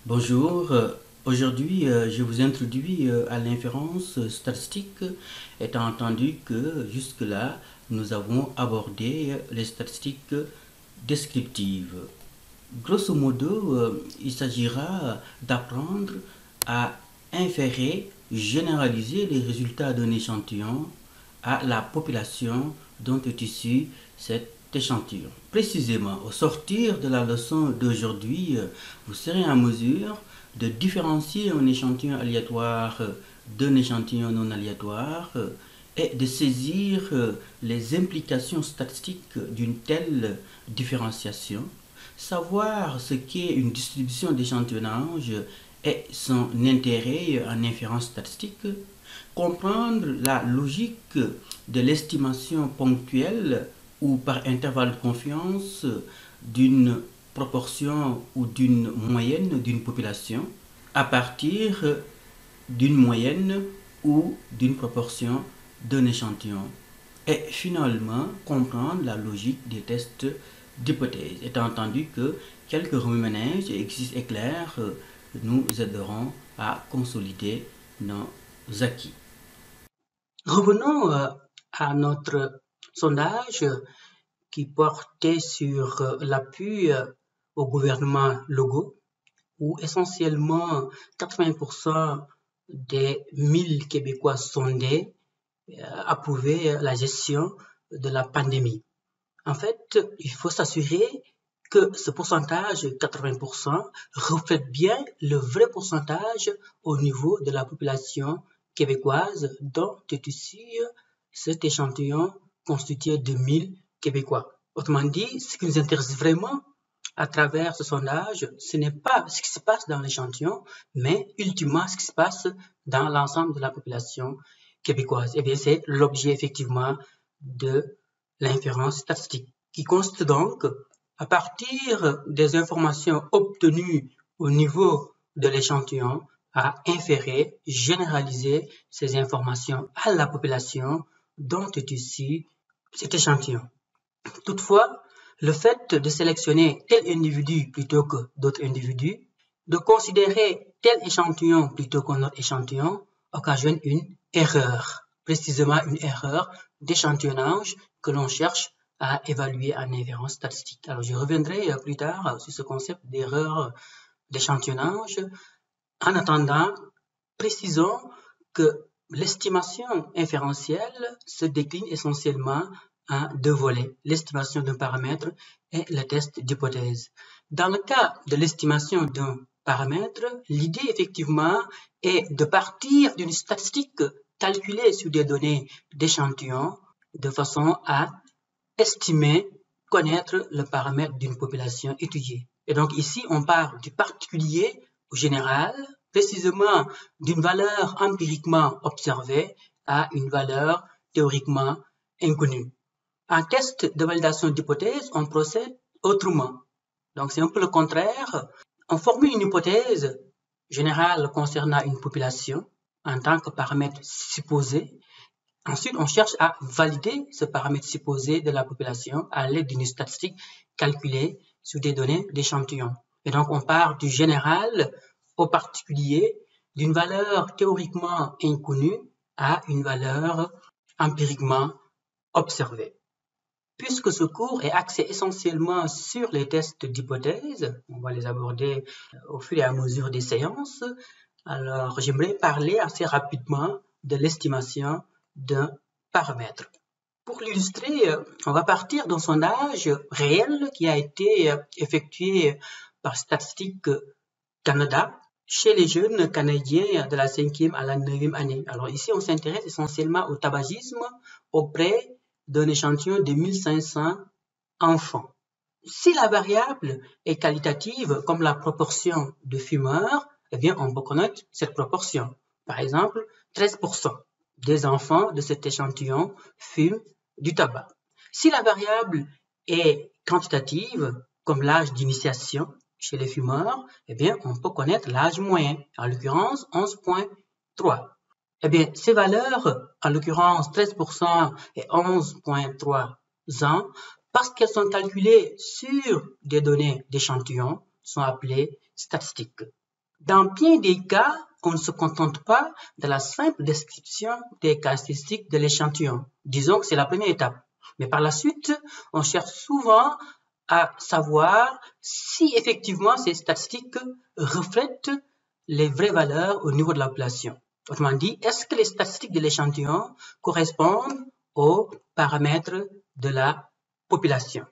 Bonjour, aujourd'hui je vous introduis à l'inférence statistique, étant entendu que jusque-là nous avons abordé les statistiques descriptives. Grosso modo, il s'agira d'apprendre à inférer, généraliser les résultats d'un échantillon à la population dont est issu cet échantillon. Précisément, au sortir de la leçon d'aujourd'hui, vous serez en mesure de différencier un échantillon aléatoire d'un échantillon non aléatoire et de saisir les implications statistiques d'une telle différenciation, savoir ce qu'est une distribution d'échantillonnage et son intérêt en inférence statistique, comprendre la logique de l'estimation ponctuelle ou par intervalle de confiance d'une proportion ou d'une moyenne d'une population à partir d'une moyenne ou d'une proportion d'un échantillon. Et finalement, comprendre la logique des tests d'hypothèse, étant entendu que quelques remue-ménages et exercices éclairs nous aideront à consolider nos acquis. Revenons à notre sondage qui portait sur l'appui au gouvernement Legault, où essentiellement 80% des 1000 Québécois sondés approuvaient la gestion de la pandémie. En fait, il faut s'assurer que ce pourcentage, 80%, reflète bien le vrai pourcentage au niveau de la population québécoise dont est issu cet échantillon constitué de 1000 Québécois. Autrement dit, ce qui nous intéresse vraiment à travers ce sondage, ce n'est pas ce qui se passe dans l'échantillon, mais ultimement ce qui se passe dans l'ensemble de la population québécoise. Eh bien, c'est l'objet effectivement de l'inférence statistique, qui consiste donc à partir des informations obtenues au niveau de l'échantillon à inférer, généraliser ces informations à la population dont est issu cet échantillon. Toutefois, le fait de sélectionner tel individu plutôt que d'autres individus, de considérer tel échantillon plutôt qu'un autre échantillon, occasionne une erreur, précisément une erreur d'échantillonnage que l'on cherche à évaluer en inférence statistique. Alors, je reviendrai plus tard sur ce concept d'erreur d'échantillonnage. En attendant, précisons que l'estimation inférentielle se décline essentiellement en deux volets, l'estimation d'un paramètre et le test d'hypothèse. Dans le cas de l'estimation d'un paramètre, l'idée effectivement est de partir d'une statistique calculée sur des données d'échantillon de façon à estimer, connaître le paramètre d'une population étudiée. Et donc ici, on part du particulier au général, précisément d'une valeur empiriquement observée à une valeur théoriquement inconnue. En test de validation d'hypothèse, on procède autrement. Donc c'est un peu le contraire. On formule une hypothèse générale concernant une population en tant que paramètre supposé. Ensuite, on cherche à valider ce paramètre supposé de la population à l'aide d'une statistique calculée sur des données d'échantillon. Et donc, on part du général au particulier, d'une valeur théoriquement inconnue à une valeur empiriquement observée. Puisque ce cours est axé essentiellement sur les tests d'hypothèse, on va les aborder au fur et à mesure des séances, alors j'aimerais parler assez rapidement de l'estimation d'un paramètre. Pour l'illustrer, on va partir d'un sondage réel qui a été effectué par Statistique Canada chez les jeunes Canadiens de la 5e à la 9e année. Alors ici, on s'intéresse essentiellement au tabagisme auprès d'un échantillon de 1500 enfants. Si la variable est qualitative, comme la proportion de fumeurs, eh bien, on peut connaître cette proportion. Par exemple, 13% des enfants de cet échantillon fument du tabac. Si la variable est quantitative, comme l'âge d'initiation chez les fumeurs, eh bien, on peut connaître l'âge moyen, en l'occurrence 11,3. Eh bien, ces valeurs, en l'occurrence 13% et 11,3 ans, parce qu'elles sont calculées sur des données d'échantillons, sont appelées statistiques. Dans bien des cas, on ne se contente pas de la simple description des caractéristiques de l'échantillon. Disons que c'est la première étape. Mais par la suite, on cherche souvent à savoir si effectivement ces statistiques reflètent les vraies valeurs au niveau de la population. Autrement dit, est-ce que les statistiques de l'échantillon correspondent aux paramètres de la population?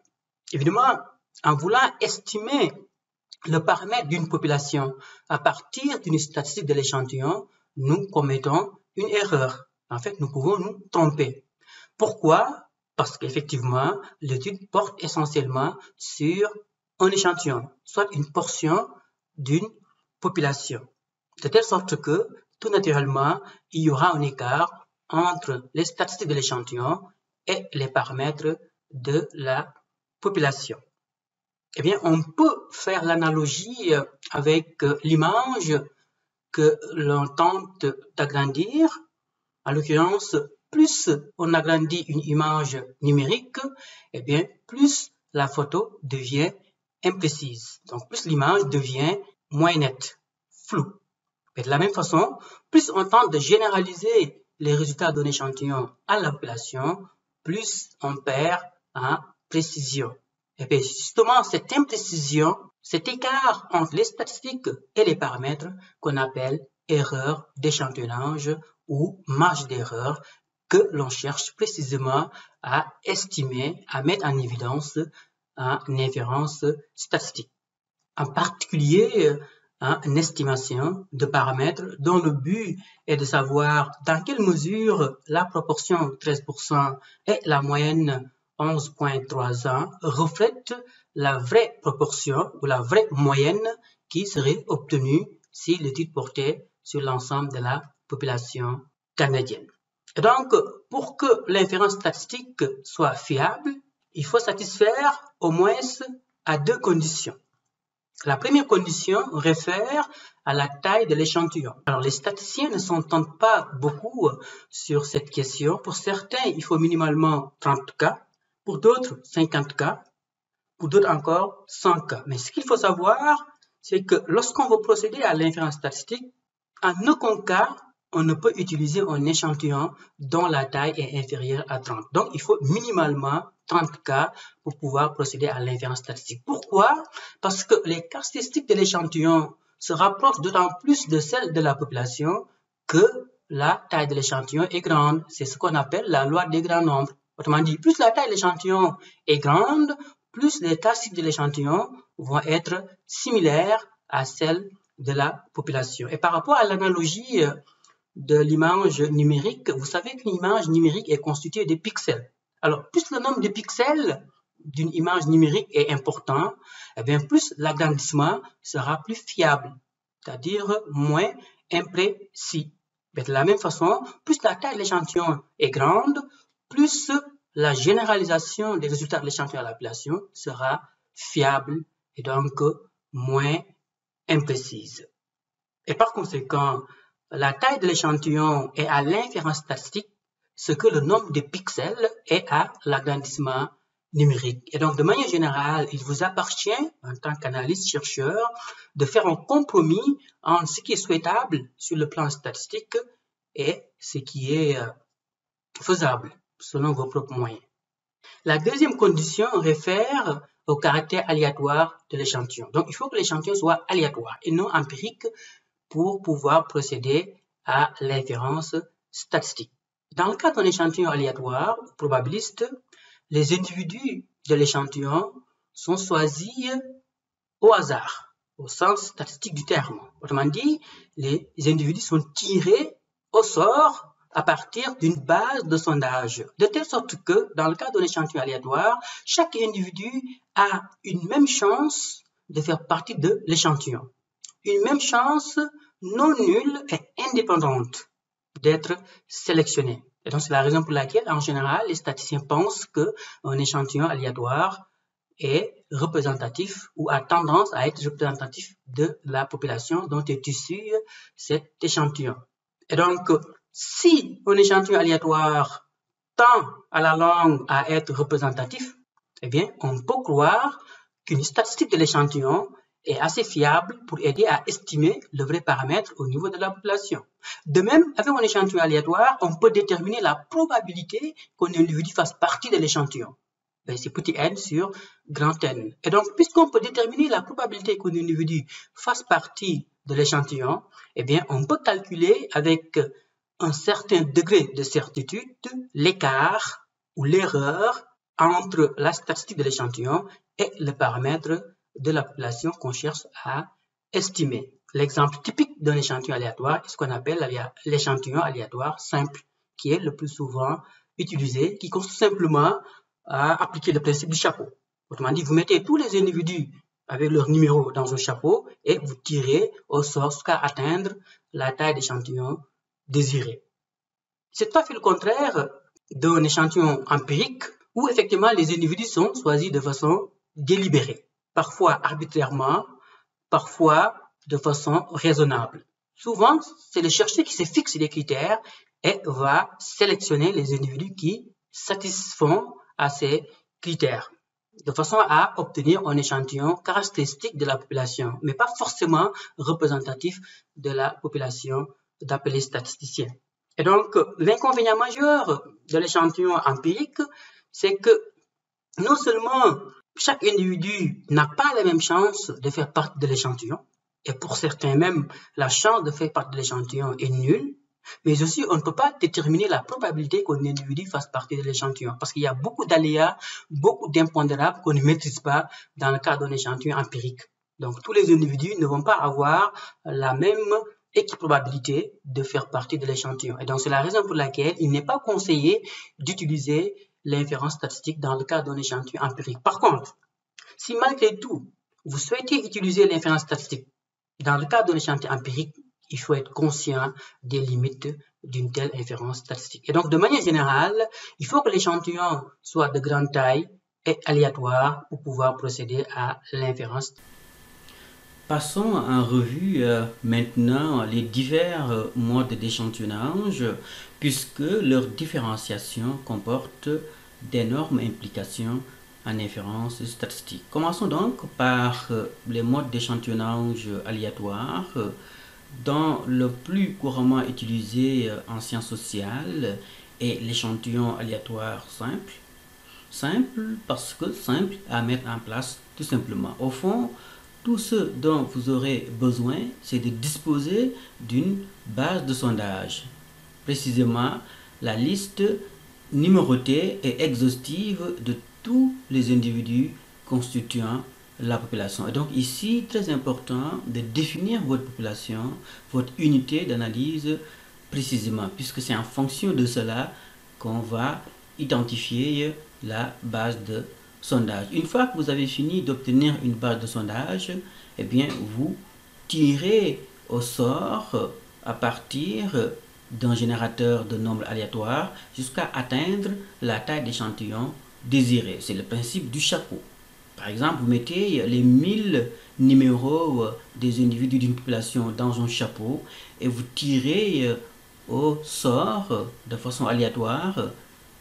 Évidemment, en voulant estimer le paramètre d'une population à partir d'une statistique de l'échantillon, nous commettons une erreur. En fait, nous pouvons nous tromper. Pourquoi? Parce qu'effectivement, l'étude porte essentiellement sur un échantillon, soit une portion d'une population. De telle sorte que, tout naturellement, il y aura un écart entre les statistiques de l'échantillon et les paramètres de la population. Eh bien, on peut faire l'analogie avec l'image que l'on tente d'agrandir. En l'occurrence, plus on agrandit une image numérique, eh bien, plus la photo devient imprécise. Donc, plus l'image devient moins nette, floue. Et de la même façon, plus on tente de généraliser les résultats d'un échantillon à la population, plus on perd en précision. Et bien, justement, cette imprécision, cet écart entre les statistiques et les paramètres qu'on appelle erreur d'échantillonnage ou marge d'erreur que l'on cherche précisément à estimer, à mettre en évidence en inférence statistique. En particulier, une estimation de paramètres dont le but est de savoir dans quelle mesure la proportion 13% et la moyenne 11,3 ans reflètent la vraie proportion ou la vraie moyenne qui serait obtenue si l'étude portait sur l'ensemble de la population canadienne. Et donc, pour que l'inférence statistique soit fiable, il faut satisfaire au moins à deux conditions. La première condition réfère à la taille de l'échantillon. Alors, les statisticiens ne s'entendent pas beaucoup sur cette question. Pour certains, il faut minimalement 30 cas. Pour d'autres, 50 cas. Pour d'autres encore, 100 cas. Mais ce qu'il faut savoir, c'est que lorsqu'on veut procéder à l'inférence statistique, en aucun cas, on ne peut utiliser un échantillon dont la taille est inférieure à 30. Donc, il faut minimalement 30 cas pour pouvoir procéder à l'inférence statistique. Pourquoi? Parce que les caractéristiques de l'échantillon se rapprochent d'autant plus de celles de la population que la taille de l'échantillon est grande. C'est ce qu'on appelle la loi des grands nombres. Autrement dit, plus la taille de l'échantillon est grande, plus les caractéristiques de l'échantillon vont être similaires à celles de la population. Et par rapport à l'analogie de l'image numérique, vous savez qu'une image numérique est constituée de pixels. Alors, plus le nombre de pixels d'une image numérique est important, eh bien, plus l'agrandissement sera plus fiable, c'est-à-dire moins imprécis. Mais de la même façon, plus la taille de l'échantillon est grande, plus la généralisation des résultats de l'échantillon à la population sera fiable et donc moins imprécise. Et par conséquent, la taille de l'échantillon est à l'inférence statistique, ce que le nombre de pixels est à l'agrandissement numérique. Et donc, de manière générale, il vous appartient, en tant qu'analyste chercheur, de faire un compromis entre ce qui est souhaitable sur le plan statistique et ce qui est faisable selon vos propres moyens. La deuxième condition réfère au caractère aléatoire de l'échantillon. Donc, il faut que l'échantillon soit aléatoire et non empirique pour pouvoir procéder à l'inférence statistique. Dans le cas d'un échantillon aléatoire ou probabiliste, les individus de l'échantillon sont choisis au hasard, au sens statistique du terme. Autrement dit, les individus sont tirés au sort à partir d'une base de sondage, de telle sorte que, dans le cas d'un échantillon aléatoire, chaque individu a une même chance de faire partie de l'échantillon. Une même chance non nulle et indépendante d'être sélectionné. Et donc, c'est la raison pour laquelle, en général, les statisticiens pensent qu'un échantillon aléatoire est représentatif ou a tendance à être représentatif de la population dont est issu cet échantillon. Et donc, si un échantillon aléatoire tend à la longue à être représentatif, eh bien, on peut croire qu'une statistique de l'échantillon est assez fiable pour aider à estimer le vrai paramètre au niveau de la population. De même, avec un échantillon aléatoire, on peut déterminer la probabilité qu'un individu fasse partie de l'échantillon. C'est petit n sur grand N. Et donc, puisqu'on peut déterminer la probabilité qu'un individu fasse partie de l'échantillon, eh bien, on peut calculer avec un certain degré de certitude l'écart ou l'erreur entre la statistique de l'échantillon et le paramètre de la population qu'on cherche à estimer. L'exemple typique d'un échantillon aléatoire est ce qu'on appelle l'échantillon aléatoire simple, qui est le plus souvent utilisé, qui consiste simplement à appliquer le principe du chapeau. Autrement dit, vous mettez tous les individus avec leur numéro dans un chapeau et vous tirez au sort jusqu'à atteindre la taille d'échantillon désirée. C'est tout à fait le contraire d'un échantillon empirique où effectivement les individus sont choisis de façon délibérée, parfois arbitrairement, parfois de façon raisonnable. Souvent, c'est le chercheur qui se fixe des critères et va sélectionner les individus qui satisfont à ces critères, de façon à obtenir un échantillon caractéristique de la population, mais pas forcément représentatif de la population d'appelés statisticiens. Et donc, l'inconvénient majeur de l'échantillon empirique, c'est que non seulement chaque individu n'a pas la même chance de faire partie de l'échantillon, et pour certains même, la chance de faire partie de l'échantillon est nulle, mais aussi on ne peut pas déterminer la probabilité qu'un individu fasse partie de l'échantillon, parce qu'il y a beaucoup d'aléas, beaucoup d'impondérables qu'on ne maîtrise pas dans le cas d'un échantillon empirique. Donc, tous les individus ne vont pas avoir la même équiprobabilité de faire partie de l'échantillon. Et donc, c'est la raison pour laquelle il n'est pas conseillé d'utiliser l'inférence statistique dans le cas d'un échantillon empirique. Par contre, si malgré tout, vous souhaitez utiliser l'inférence statistique dans le cas d'un échantillon empirique, il faut être conscient des limites d'une telle inférence statistique. Et donc, de manière générale, il faut que l'échantillon soit de grande taille et aléatoire pour pouvoir procéder à l'inférence. Passons en revue maintenant les divers modes d'échantillonnage, puisque leur différenciation comporte d'énormes implications en inférence statistique. Commençons donc par les modes d'échantillonnage aléatoire, dont le plus couramment utilisé en sciences sociales est l'échantillon aléatoire simple. Simple parce que simple à mettre en place tout simplement. Au fond, tout ce dont vous aurez besoin, c'est de disposer d'une base de sondage. Précisément, la liste numérotée et exhaustive de tous les individus constituant la population. Et donc ici, très important de définir votre population, votre unité d'analyse précisément, puisque c'est en fonction de cela qu'on va identifier la base de sondage. Une fois que vous avez fini d'obtenir une base de sondage, eh bien, vous tirez au sort à partir d'un générateur de nombres aléatoires jusqu'à atteindre la taille d'échantillon désirée. C'est le principe du chapeau. Par exemple, vous mettez les 1000 numéros des individus d'une population dans un chapeau et vous tirez au sort de façon aléatoire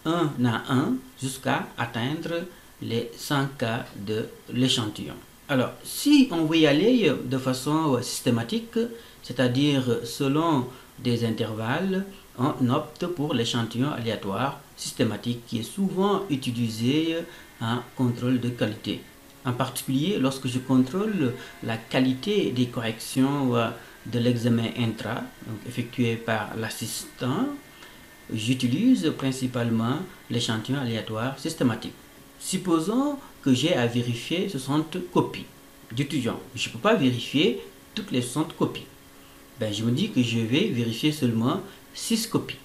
un à un jusqu'à atteindre les 100 cas de l'échantillon. Alors, si on veut y aller de façon systématique, c'est-à-dire selon des intervalles, on opte pour l'échantillon aléatoire systématique qui est souvent utilisé en contrôle de qualité. En particulier, lorsque je contrôle la qualité des corrections de l'examen intra, effectué par l'assistant, j'utilise principalement l'échantillon aléatoire systématique. Supposons que j'ai à vérifier 60 copies d'étudiants. Je ne peux pas vérifier toutes les 60 copies. Je me dis que je vais vérifier seulement 6 copies.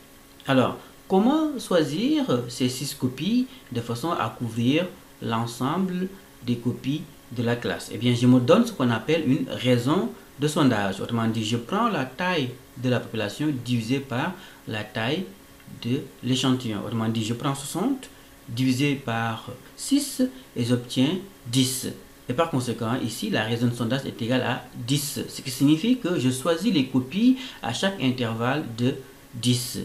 Alors, comment choisir ces 6 copies de façon à couvrir l'ensemble des copies de la classe? Je me donne ce qu'on appelle une raison de sondage. Autrement dit, je prends la taille de la population divisée par la taille de l'échantillon. Autrement dit, je prends 60 divisé par 6 et j'obtiens 10. Et par conséquent, ici, la raison de sondage est égale à 10. Ce qui signifie que je choisis les copies à chaque intervalle de 10.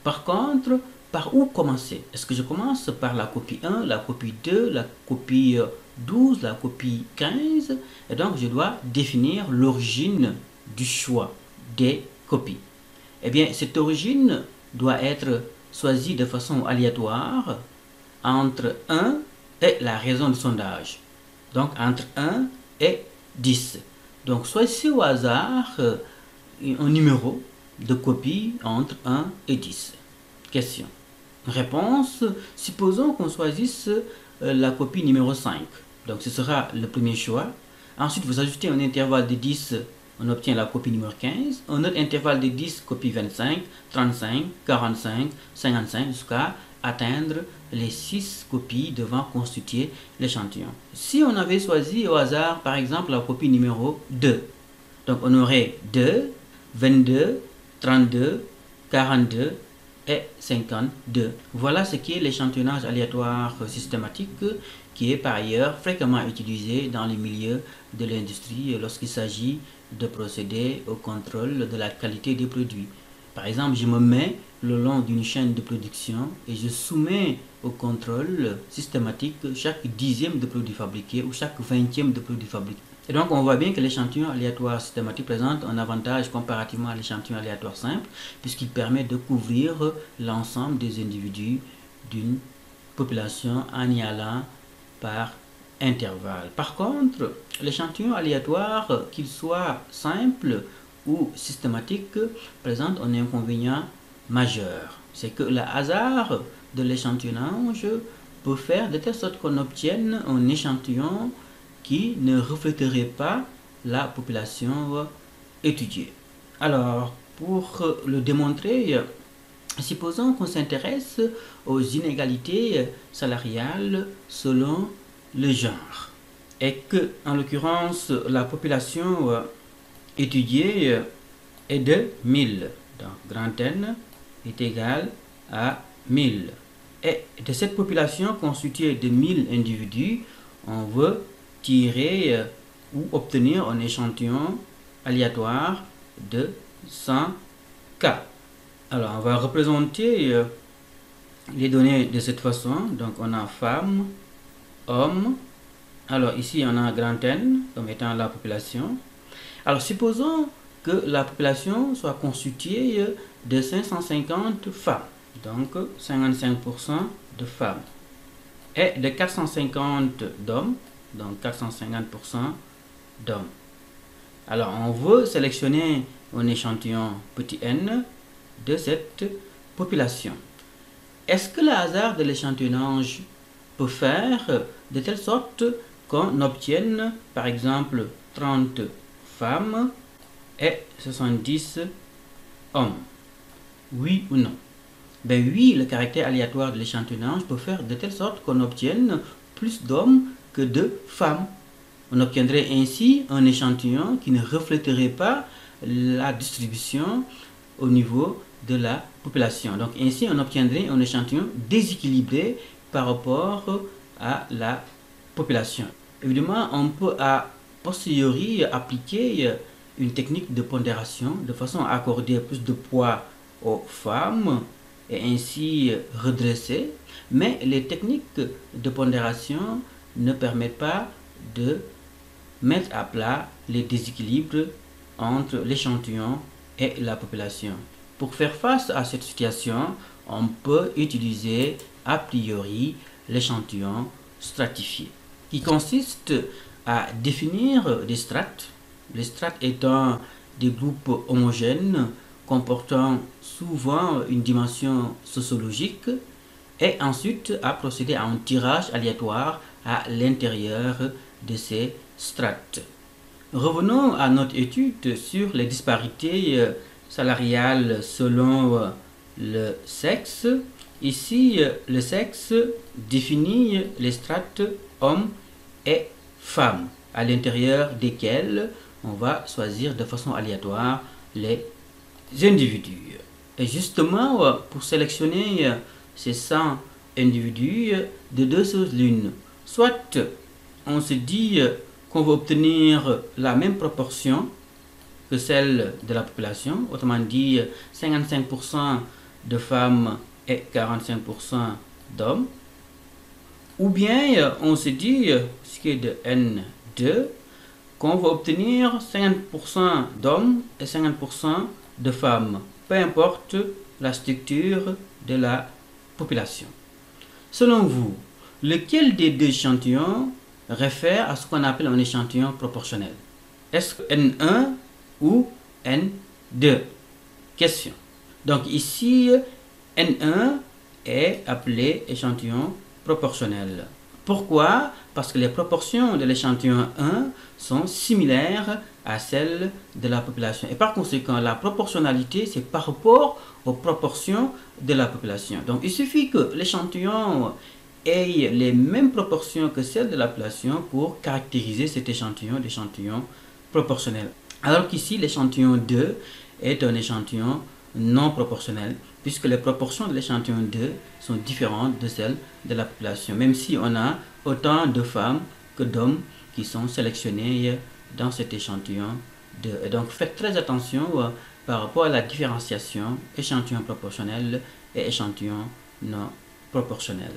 Par contre, par où commencer? Est-ce que je commence par la copie 1, la copie 2, la copie 12, la copie 15, et donc je dois définir l'origine du choix des copies. Eh bien, cette origine doit être choisie de façon aléatoire entre 1 et la raison de sondage. Donc, entre 1 et 10. Donc, choisissez au hasard un numéro de copie entre 1 et 10. Question. Réponse. Supposons qu'on choisisse la copie numéro 5. Donc, ce sera le premier choix. Ensuite, vous ajoutez un intervalle de 10, on obtient la copie numéro 15. Un autre intervalle de 10, copie 25, 35, 45, 55, jusqu'à atteindre les 6 copies devant constituer l'échantillon. Si on avait choisi au hasard, par exemple, la copie numéro 2, donc on aurait 2, 22, 32, 42 et 52. Voilà ce qui est l'échantillonnage aléatoire systématique qui est par ailleurs fréquemment utilisé dans les milieux de l'industrie lorsqu'il s'agit de procéder au contrôle de la qualité des produits. Par exemple, je me mets le long d'une chaîne de production et je soumets au contrôle systématique chaque dixième de produit fabriqué ou chaque vingtième de produit fabriqué. Et donc, on voit bien que l'échantillon aléatoire systématique présente un avantage comparativement à l'échantillon aléatoire simple, puisqu'il permet de couvrir l'ensemble des individus d'une population en y allant par intervalle. Par contre, l'échantillon aléatoire, qu'il soit simple ou systématique, présente un inconvénient majeur. C'est que le hasard de l'échantillonnage peut faire de telle sorte qu'on obtienne un échantillon qui ne reflèterait pas la population étudiée. Alors, pour le démontrer, supposons qu'on s'intéresse aux inégalités salariales selon le genre et que, en l'occurrence, la population étudiée est de 1000. Donc, grand N est égal à 1000. Et de cette population constituée de 1000 individus, on veut tirer ou obtenir un échantillon aléatoire de 100 cas. Alors, on va représenter les données de cette façon. Donc, on a femme, homme. Alors, ici, on a grand N comme étant la population. Alors, supposons que la population soit constituée de 550 femmes. Donc, 55% de femmes. Et de 450 d'hommes. Donc, 450% d'hommes. Alors, on veut sélectionner un échantillon petit n de cette population. Est-ce que le hasard de l'échantillonnage peut faire de telle sorte qu'on obtienne, par exemple, 30 femmes et 70 hommes? Oui ou non? Ben oui, le caractère aléatoire de l'échantillonnage peut faire de telle sorte qu'on obtienne plus d'hommes que de femmes. On obtiendrait ainsi un échantillon qui ne reflèterait pas la distribution au niveau de la population. Donc ainsi, on obtiendrait un échantillon déséquilibré par rapport à la population. Évidemment, on peut a posteriori appliquer une technique de pondération de façon à accorder plus de poids aux femmes et ainsi redresser, mais les techniques de pondération ne permettent pas de mettre à plat les déséquilibres entre l'échantillon et la population. Pour faire face à cette situation, on peut utiliser a priori l'échantillon stratifié, qui consiste à définir des strates, les strates étant des groupes homogènes comportant souvent une dimension sociologique, et ensuite à procéder à un tirage aléatoire à l'intérieur de ces strates. Revenons à notre étude sur les disparités salariales selon le sexe. Ici, le sexe définit les strates hommes et femmes, à l'intérieur desquelles on va choisir de façon aléatoire les individus. Et justement, pour sélectionner ces 100 individus, de deux choses l'une. Soit on se dit qu'on va obtenir la même proportion que celle de la population, autrement dit 55% de femmes et 45% d'hommes, Ou bien on se dit, ce qui est de N2, qu'on va obtenir 50% d'hommes et 50% de femmes, peu importe la structure de la population. Selon vous, lequel des deux échantillons réfère à ce qu'on appelle un échantillon proportionnel? Est-ce que N1 ou N2? Question. Donc ici, N1 est appelé échantillon proportionnel. Pourquoi? Parce que les proportions de l'échantillon 1 sont similaires à celles de la population. Et par conséquent, la proportionnalité, c'est par rapport aux proportions de la population. Donc il suffit que l'échantillon ait les mêmes proportions que celles de la population pour caractériser cet échantillon d'échantillon proportionnel. Alors qu'ici, l'échantillon 2 est un échantillon non proportionnel, puisque les proportions de l'échantillon 2 sont différentes de celles de la population, même si on a autant de femmes que d'hommes qui sont sélectionnés dans cet échantillon 2. Et donc faites très attention par rapport à la différenciation échantillon proportionnel et échantillon non proportionnel.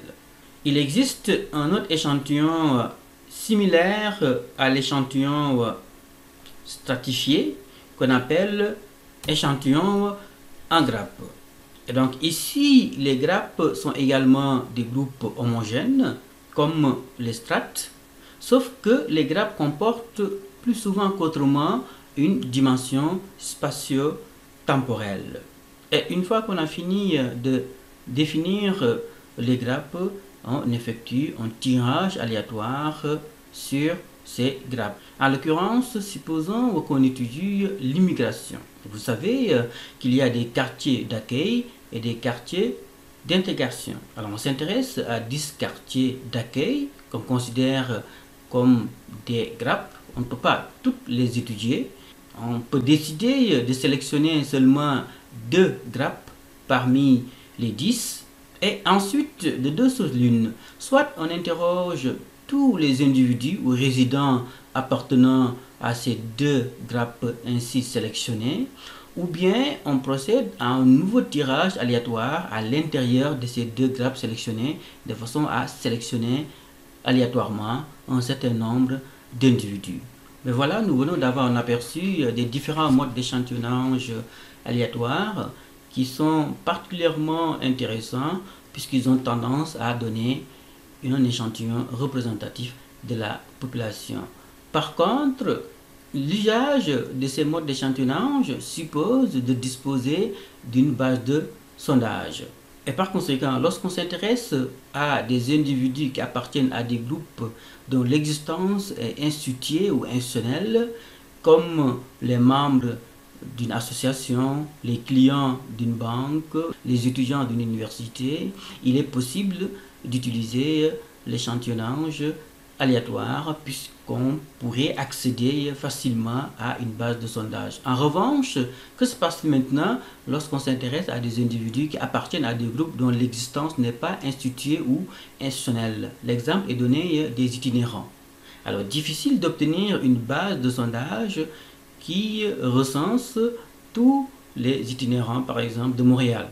Il existe un autre échantillon similaire à l'échantillon stratifié qu'on appelle échantillon en grappe. Et donc ici, les grappes sont également des groupes homogènes, comme les strates, sauf que les grappes comportent plus souvent qu'autrement une dimension spatio-temporelle. Et une fois qu'on a fini de définir les grappes, on effectue un tirage aléatoire sur ces grappes. En l'occurrence, supposons qu'on étudie l'immigration. Vous savez qu'il y a des quartiers d'accueil et des quartiers d'intégration. Alors on s'intéresse à 10 quartiers d'accueil qu'on considère comme des grappes. On ne peut pas toutes les étudier. On peut décider de sélectionner seulement 2 grappes parmi les 10. Et ensuite, de deux choses l'une. Soit on interroge tous les individus ou résidents appartenant à ces 2 grappes ainsi sélectionnées, ou bien on procède à un nouveau tirage aléatoire à l'intérieur de ces 2 grappes sélectionnées, de façon à sélectionner aléatoirement un certain nombre d'individus. Mais voilà, nous venons d'avoir un aperçu des différents modes d'échantillonnage aléatoire qui sont particulièrement intéressants puisqu'ils ont tendance à donner un échantillon représentatif de la population. Par contre, l'usage de ces modes d'échantillonnage suppose de disposer d'une base de sondage. Et par conséquent, lorsqu'on s'intéresse à des individus qui appartiennent à des groupes dont l'existence est instituée ou institutionnelle, comme les membres d'une association, les clients d'une banque, les étudiants d'une université, il est possible d'utiliser l'échantillonnage aléatoire puisqu'on pourrait accéder facilement à une base de sondage. En revanche, que se passe maintenant lorsqu'on s'intéresse à des individus qui appartiennent à des groupes dont l'existence n'est pas instituée ou institutionnelle? L'exemple est donné des itinérants. Alors, difficile d'obtenir une base de sondage qui recense tous les itinérants, par exemple, de Montréal.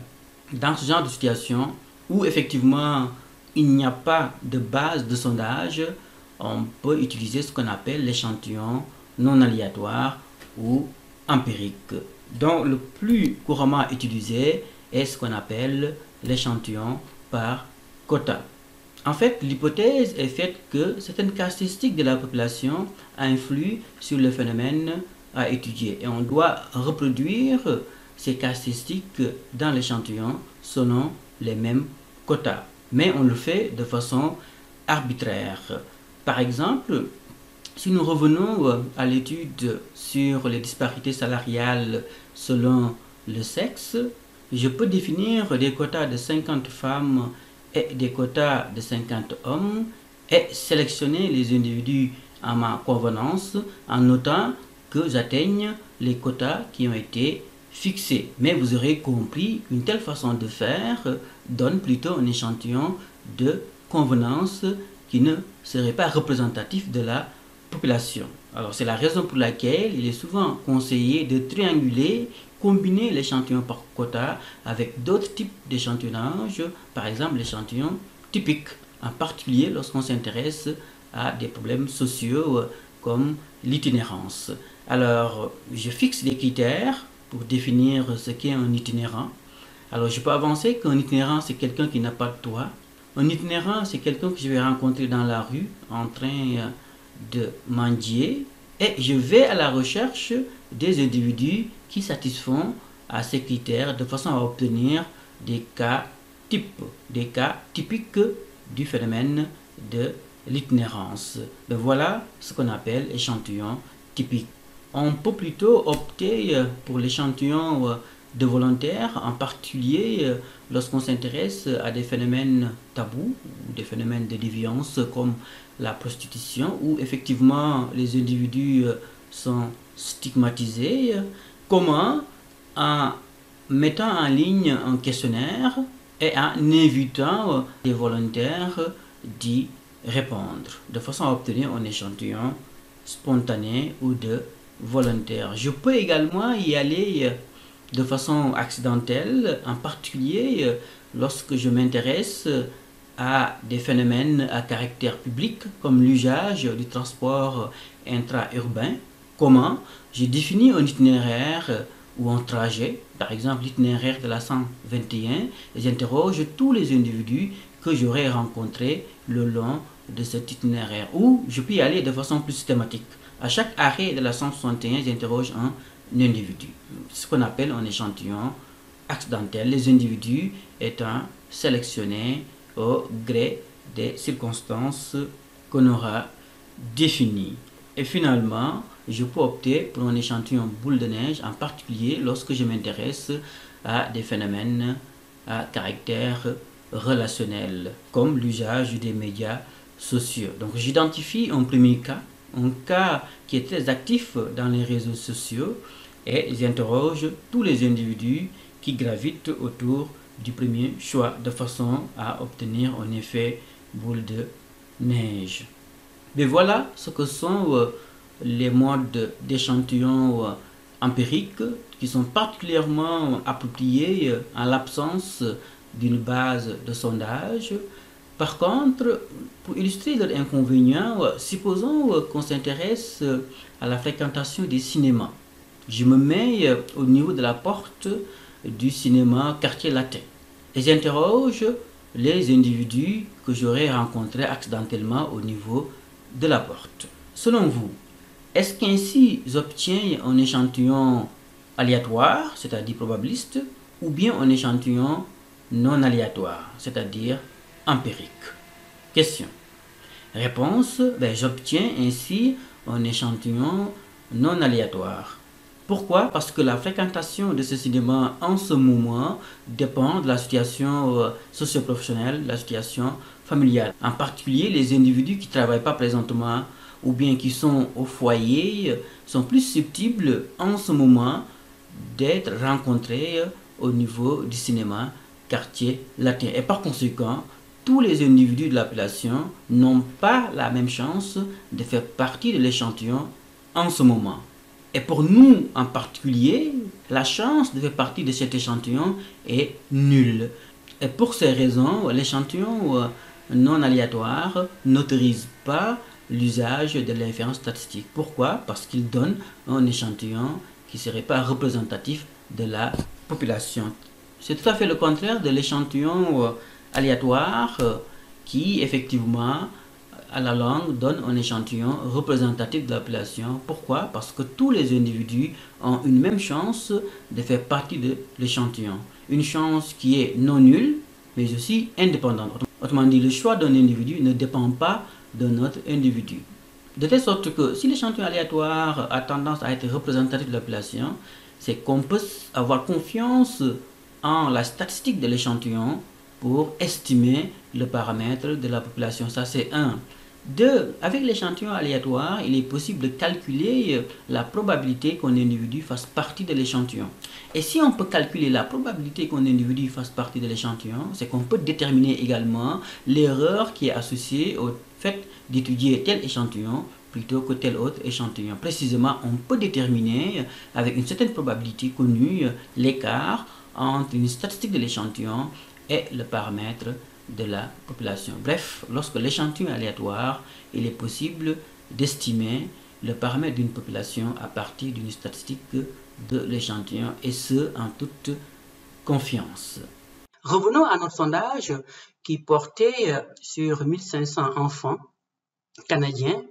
Dans ce genre de situation où effectivement il n'y a pas de base de sondage, on peut utiliser ce qu'on appelle l'échantillon non aléatoire ou empirique, dont le plus couramment utilisé est ce qu'on appelle l'échantillon par quota. En fait, l'hypothèse est faite que certaines caractéristiques de la population influent sur le phénomène à étudier et on doit reproduire ces caractéristiques dans l'échantillon selon les mêmes quotas. Mais on le fait de façon arbitraire. Par exemple, si nous revenons à l'étude sur les disparités salariales selon le sexe, je peux définir des quotas de 50 femmes et des quotas de 50 hommes et sélectionner les individus à ma convenance en notant que j'atteigne les quotas qui ont été fixés. Mais vous aurez compris qu'une telle façon de faire donne plutôt un échantillon de convenance qui ne serait pas représentatif de la population. Alors c'est la raison pour laquelle il est souvent conseillé de trianguler, combiner l'échantillon par quota avec d'autres types d'échantillonnage, par exemple l'échantillon typique. en particulier lorsqu'on s'intéresse à des problèmes sociaux comme l'itinérance. Alors, je fixe des critères pour définir ce qu'est un itinérant. Alors, je peux avancer qu'un itinérant, c'est quelqu'un qui n'a pas de toit. Un itinérant, c'est quelqu'un que je vais rencontrer dans la rue en train de mendier. Et je vais à la recherche des individus qui satisfont à ces critères de façon à obtenir des cas types, des cas typiques du phénomène de l'itinérance. Ben voilà ce qu'on appelle échantillon typique. On peut plutôt opter pour l'échantillon de volontaires, en particulier lorsqu'on s'intéresse à des phénomènes tabous, ou des phénomènes de déviance comme la prostitution, où effectivement les individus sont stigmatisés. Comment? En mettant en ligne un questionnaire et en invitant des volontaires d'y répondre, de façon à obtenir un échantillon spontané ou de volontaire. Je peux également y aller de façon accidentelle, en particulier lorsque je m'intéresse à des phénomènes à caractère public, comme l'usage du transport intra-urbain. Comment? Je définis un itinéraire ou un trajet, par exemple l'itinéraire de la 121, et j'interroge tous les individus que j'aurais rencontrés le long de cet itinéraire. Ou je peux y aller de façon plus systématique. À chaque arrêt de la 161, j'interroge un individu. Ce qu'on appelle un échantillon accidentel, les individus étant sélectionnés au gré des circonstances qu'on aura définies. Et finalement, je peux opter pour un échantillon boule de neige, en particulier lorsque je m'intéresse à des phénomènes à caractère relationnel, comme l'usage des médias sociaux. Donc j'identifie un premier cas, un cas qui est très actif dans les réseaux sociaux, et j'interroge tous les individus qui gravitent autour du premier choix, de façon à obtenir un effet boule de neige. Mais voilà ce que sont les modes d'échantillon empiriques qui sont particulièrement appropriés en l'absence d'une base de sondage. Par contre, pour illustrer leurs inconvénients, supposons qu'on s'intéresse à la fréquentation des cinémas. Je me mets au niveau de la porte du cinéma Quartier Latin et j'interroge les individus que j'aurais rencontrés accidentellement au niveau de la porte. Selon vous, est-ce qu'ainsi j'obtiens un échantillon aléatoire, c'est-à-dire probabiliste, ou bien un échantillon non aléatoire, c'est-à-dire empirique? Question. Réponse, j'obtiens ainsi un échantillon non aléatoire. Pourquoi? Parce que la fréquentation de ce cinéma en ce moment dépend de la situation socio-professionnelle, de la situation familiale. En particulier, les individus qui ne travaillent pas présentement ou bien qui sont au foyer sont plus susceptibles en ce moment d'être rencontrés au niveau du cinéma Quartier Latin. Et par conséquent, tous les individus de l'appellation n'ont pas la même chance de faire partie de l'échantillon en ce moment. Et pour nous en particulier, la chance de faire partie de cet échantillon est nulle. Et pour ces raisons, l'échantillon non aléatoire n'autorise pas l'usage de l'inférence statistique. Pourquoi? Parce qu'il donne un échantillon qui ne serait pas représentatif de la population. C'est tout à fait le contraire de l'échantillon aléatoire qui, effectivement, à la langue, donne un échantillon représentatif de la population. Pourquoi? Parce que tous les individus ont une même chance de faire partie de l'échantillon. Une chance qui est non nulle, mais aussi indépendante. Autrement dit, le choix d'un individu ne dépend pas d'un autre individu. De telle sorte que si l'échantillon aléatoire a tendance à être représentatif de la population, c'est qu'on peut avoir confiance en la statistique de l'échantillon pour estimer le paramètre de la population. Ça, c'est un. Deux, avec l'échantillon aléatoire, il est possible de calculer la probabilité qu'un individu fasse partie de l'échantillon. Et si on peut calculer la probabilité qu'un individu fasse partie de l'échantillon, c'est qu'on peut déterminer également l'erreur qui est associée au fait d'étudier tel échantillon plutôt que tel autre échantillon. Précisément, on peut déterminer avec une certaine probabilité connue l'écart entre une statistique de l'échantillon et le paramètre de la population. Bref, lorsque l'échantillon est aléatoire, il est possible d'estimer le paramètre d'une population à partir d'une statistique de l'échantillon, et ce, en toute confiance. Revenons à notre sondage qui portait sur 1500 enfants canadiens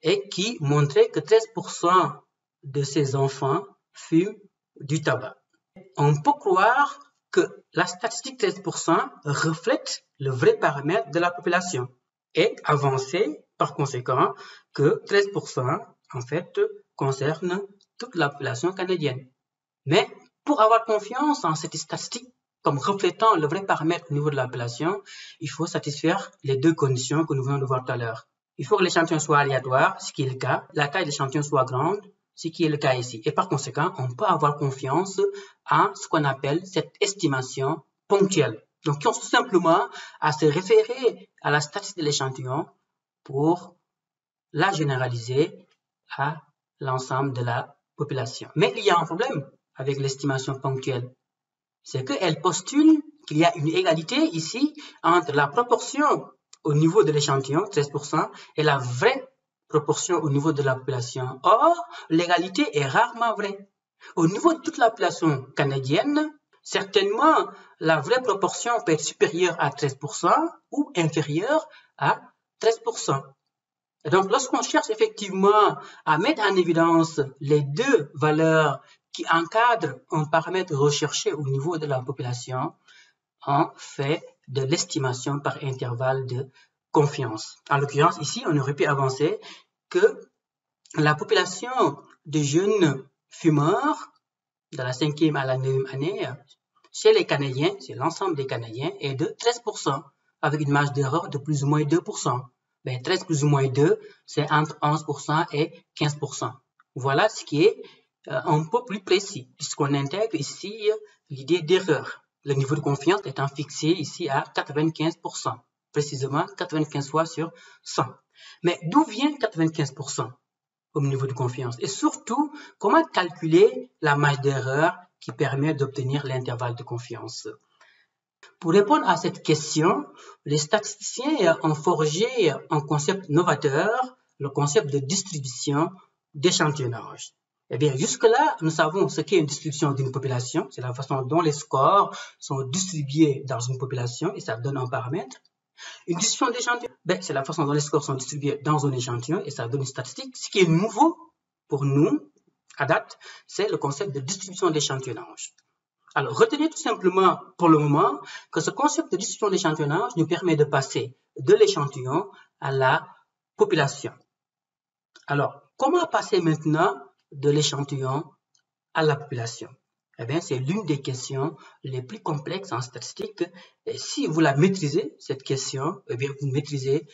et qui montrait que 13% de ces enfants fument du tabac. On peut croire que la statistique 13% reflète le vrai paramètre de la population et avancer par conséquent que 13% en fait concerne toute la population canadienne. Mais pour avoir confiance en cette statistique comme reflétant le vrai paramètre au niveau de la population, il faut satisfaire les deux conditions que nous venons de voir tout à l'heure. Il faut que l'échantillon soit aléatoire, ce qui est le cas, la taille de l'échantillon soit grande, ce qui est le cas ici. Et par conséquent, on peut avoir confiance en ce qu'on appelle cette estimation ponctuelle. Donc, qui ont tout simplement à se référer à la statistique de l'échantillon pour la généraliser à l'ensemble de la population. Mais il y a un problème avec l'estimation ponctuelle. C'est qu'elle postule qu'il y a une égalité ici entre la proportion au niveau de l'échantillon, 13%, et la vraie proportion au niveau de la population. Or, l'égalité est rarement vraie. Au niveau de toute la population canadienne, certainement, la vraie proportion peut être supérieure à 13% ou inférieure à 13%. Et donc, lorsqu'on cherche effectivement à mettre en évidence les deux valeurs qui encadrent un paramètre recherché au niveau de la population, on fait de l'estimation par intervalle de confiance. En l'occurrence, ici, on aurait pu avancer que la population de jeunes fumeurs de la 5e à la 9e année, chez les Canadiens, c'est l'ensemble des Canadiens, est de 13%, avec une marge d'erreur de plus ou moins 2%. Ben, 13 plus ou moins 2, c'est entre 11% et 15%. Voilà ce qui est un peu plus précis, puisqu'on intègre ici l'idée d'erreur. Le niveau de confiance étant fixé ici à 95%, précisément 95 fois sur 100. Mais d'où vient 95% au niveau de confiance? Et surtout, comment calculer la marge d'erreur qui permet d'obtenir l'intervalle de confiance? Pour répondre à cette question, les statisticiens ont forgé un concept novateur, le concept de distribution d'échantillonnage. Eh bien, jusque-là, nous savons ce qu'est une distribution d'une population. C'est la façon dont les scores sont distribués dans une population et ça donne un paramètre. Une distribution d'échantillon, ben, c'est la façon dont les scores sont distribués dans un échantillon et ça donne une statistique. Ce qui est nouveau pour nous, à date, c'est le concept de distribution d'échantillonnage. Alors, retenez tout simplement pour le moment que ce concept de distribution d'échantillonnage nous permet de passer de l'échantillon à la population. Alors, comment passer maintenant de l'échantillon à la population? Eh bien, c'est l'une des questions les plus complexes en statistique. Et si vous la maîtrisez, cette question, eh bien, vous maîtrisez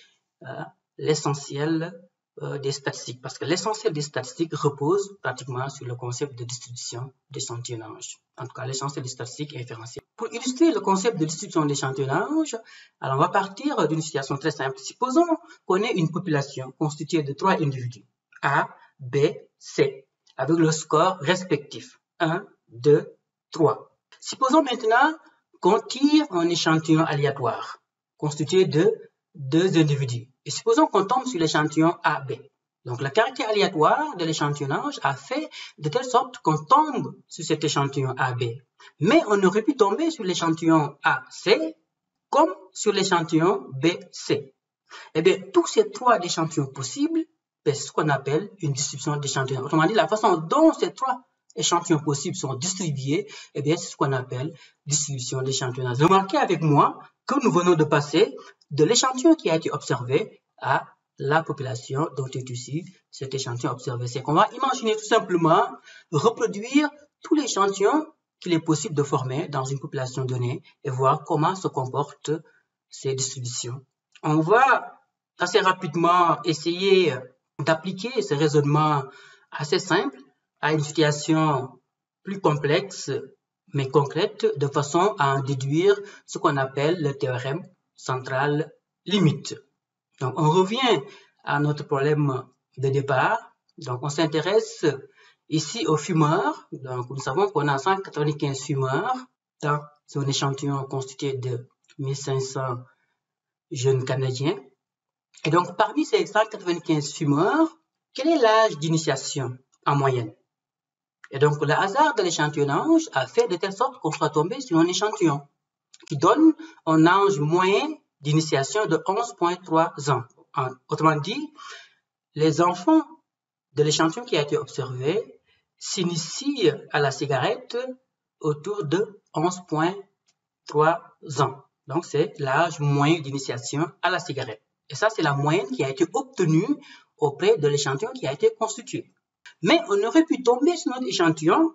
l'essentiel des statistiques. Parce que l'essentiel des statistiques repose pratiquement sur le concept de distribution d'échantillonnage. En tout cas, l'essentiel des statistiques inférentielles. Pour illustrer le concept de distribution d'échantillonnage, alors on va partir d'une situation très simple. Supposons qu'on ait une population constituée de 3 individus, A, B, C, avec le score respectif, 1, 2, 3. Supposons maintenant qu'on tire un échantillon aléatoire, constitué de 2 individus. Et supposons qu'on tombe sur l'échantillon AB. Donc, le caractère aléatoire de l'échantillonnage a fait de telle sorte qu'on tombe sur cet échantillon AB. Mais on aurait pu tomber sur l'échantillon AC comme sur l'échantillon BC. Eh bien, tous ces 3 échantillons possibles, c'est ce qu'on appelle une distribution d'échantillons. Autrement dit, la façon dont ces 3 échantillons possibles sont distribués, eh bien, c'est ce qu'on appelle distribution d'échantillonnage. Remarquez avec moi que nous venons de passer de l'échantillon qui a été observé à la population dont est issu cet échantillon observé. C'est qu'on va imaginer tout simplement reproduire tous les échantillons qu'il est possible de former dans une population donnée et voir comment se comportent ces distributions. On va assez rapidement essayer d'appliquer ce raisonnement assez simple à une situation plus complexe mais concrète de façon à en déduire ce qu'on appelle le théorème central limite. Donc, on revient à notre problème de départ. Donc, on s'intéresse ici aux fumeurs. Donc, nous savons qu'on a 195 fumeurs dans un échantillon constitué de 1500 jeunes Canadiens. Et donc, parmi ces 195 fumeurs, quel est l'âge d'initiation en moyenne? Et donc, le hasard de l'échantillonnage a fait de telle sorte qu'on soit tombé sur un échantillon qui donne un âge moyen d'initiation de 11,3 ans. Autrement dit, les enfants de l'échantillon qui a été observé s'initient à la cigarette autour de 11,3 ans. Donc, c'est l'âge moyen d'initiation à la cigarette. Et ça, c'est la moyenne qui a été obtenue auprès de l'échantillon qui a été constitué. Mais on aurait pu tomber sur notre échantillon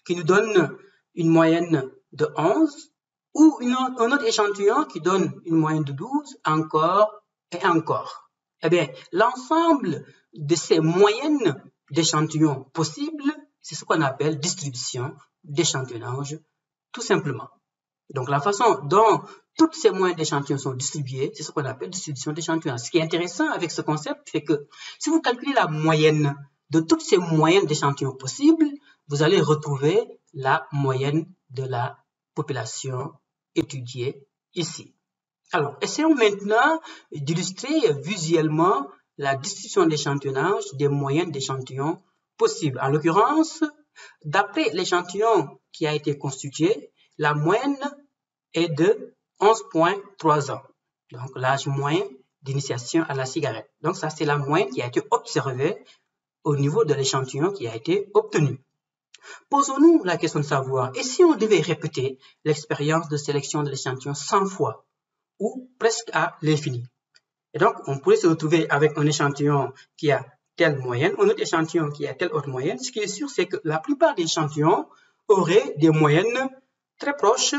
qui nous donne une moyenne de 11 ou un autre échantillon qui donne une moyenne de 12, encore et encore. Eh bien, l'ensemble de ces moyennes d'échantillons possibles, c'est ce qu'on appelle distribution d'échantillonnage, tout simplement. Donc, la façon dont toutes ces moyennes d'échantillons sont distribuées, c'est ce qu'on appelle distribution d'échantillonnage. Ce qui est intéressant avec ce concept, c'est que si vous calculez la moyenne de toutes ces moyennes d'échantillons possibles, vous allez retrouver la moyenne de la population étudiée ici. Alors, essayons maintenant d'illustrer visuellement la distribution d'échantillonnage des moyennes d'échantillons possibles. En l'occurrence, d'après l'échantillon qui a été constitué, la moyenne est de 11,3 ans. Donc, l'âge moyen d'initiation à la cigarette. Donc, ça, c'est la moyenne qui a été observée au niveau de l'échantillon qui a été obtenu. Posons-nous la question de savoir, et si on devait répéter l'expérience de sélection de l'échantillon 100 fois, ou presque à l'infini? Et donc, on pourrait se retrouver avec un échantillon qui a telle moyenne, un autre échantillon qui a telle autre moyenne. Ce qui est sûr, c'est que la plupart des échantillons auraient des moyennes très proches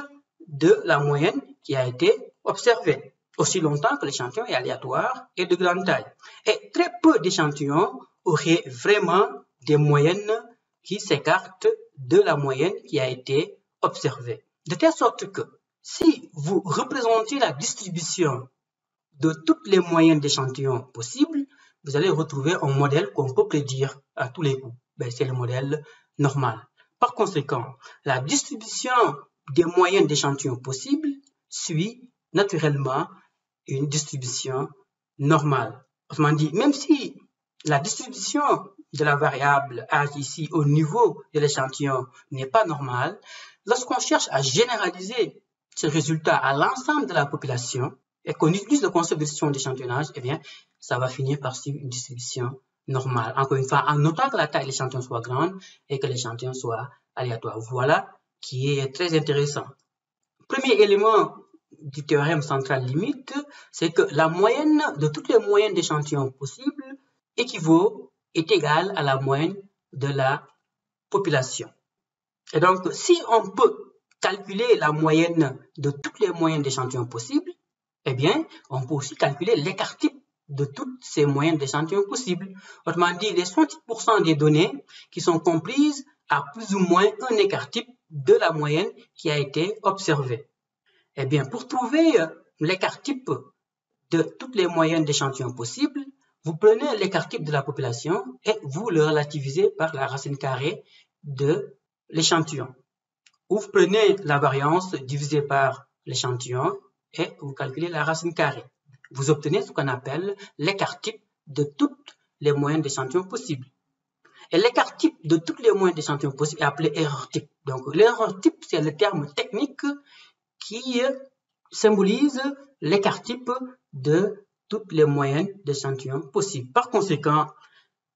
de la moyenne qui a été observée, aussi longtemps que l'échantillon est aléatoire et de grande taille. Et très peu d'échantillons auraient vraiment des moyennes qui s'écartent de la moyenne qui a été observée. De telle sorte que si vous représentez la distribution de toutes les moyennes d'échantillons possibles, vous allez retrouver un modèle qu'on peut prédire à tous les coups. C'est le modèle normal. Par conséquent, la distribution des moyennes d'échantillons possibles suit naturellement une distribution normale. Autrement dit, même si la distribution de la variable âge ici au niveau de l'échantillon n'est pas normale, lorsqu'on cherche à généraliser ce résultat à l'ensemble de la population et qu'on utilise le concept de distribution d'échantillonnage, eh bien, ça va finir par suivre une distribution normale. Encore une fois, en notant que la taille de l'échantillon soit grande et que l'échantillon soit aléatoire. Voilà qui est très intéressant. Premier élément du théorème central limite, c'est que la moyenne de toutes les moyennes d'échantillons possibles est égale à la moyenne de la population. Et donc, si on peut calculer la moyenne de toutes les moyennes d'échantillons possibles, eh bien, on peut aussi calculer l'écart type de toutes ces moyennes d'échantillons possibles. Autrement dit, les 68% des données qui sont comprises à plus ou moins un écart type de la moyenne qui a été observée. Eh bien, pour trouver l'écart type de toutes les moyennes d'échantillons possibles, vous prenez l'écart type de la population et vous le relativisez par la racine carrée de l'échantillon. Ou vous prenez la variance divisée par l'échantillon et vous calculez la racine carrée. Vous obtenez ce qu'on appelle l'écart type de toutes les moyennes d'échantillons possibles. Et l'écart type de toutes les moyennes d'échantillons possibles est appelé erreur type. Donc, l'erreur type, c'est le terme technique qui symbolise l'écart type de toutes les moyennes d'échantillons possibles. Par conséquent,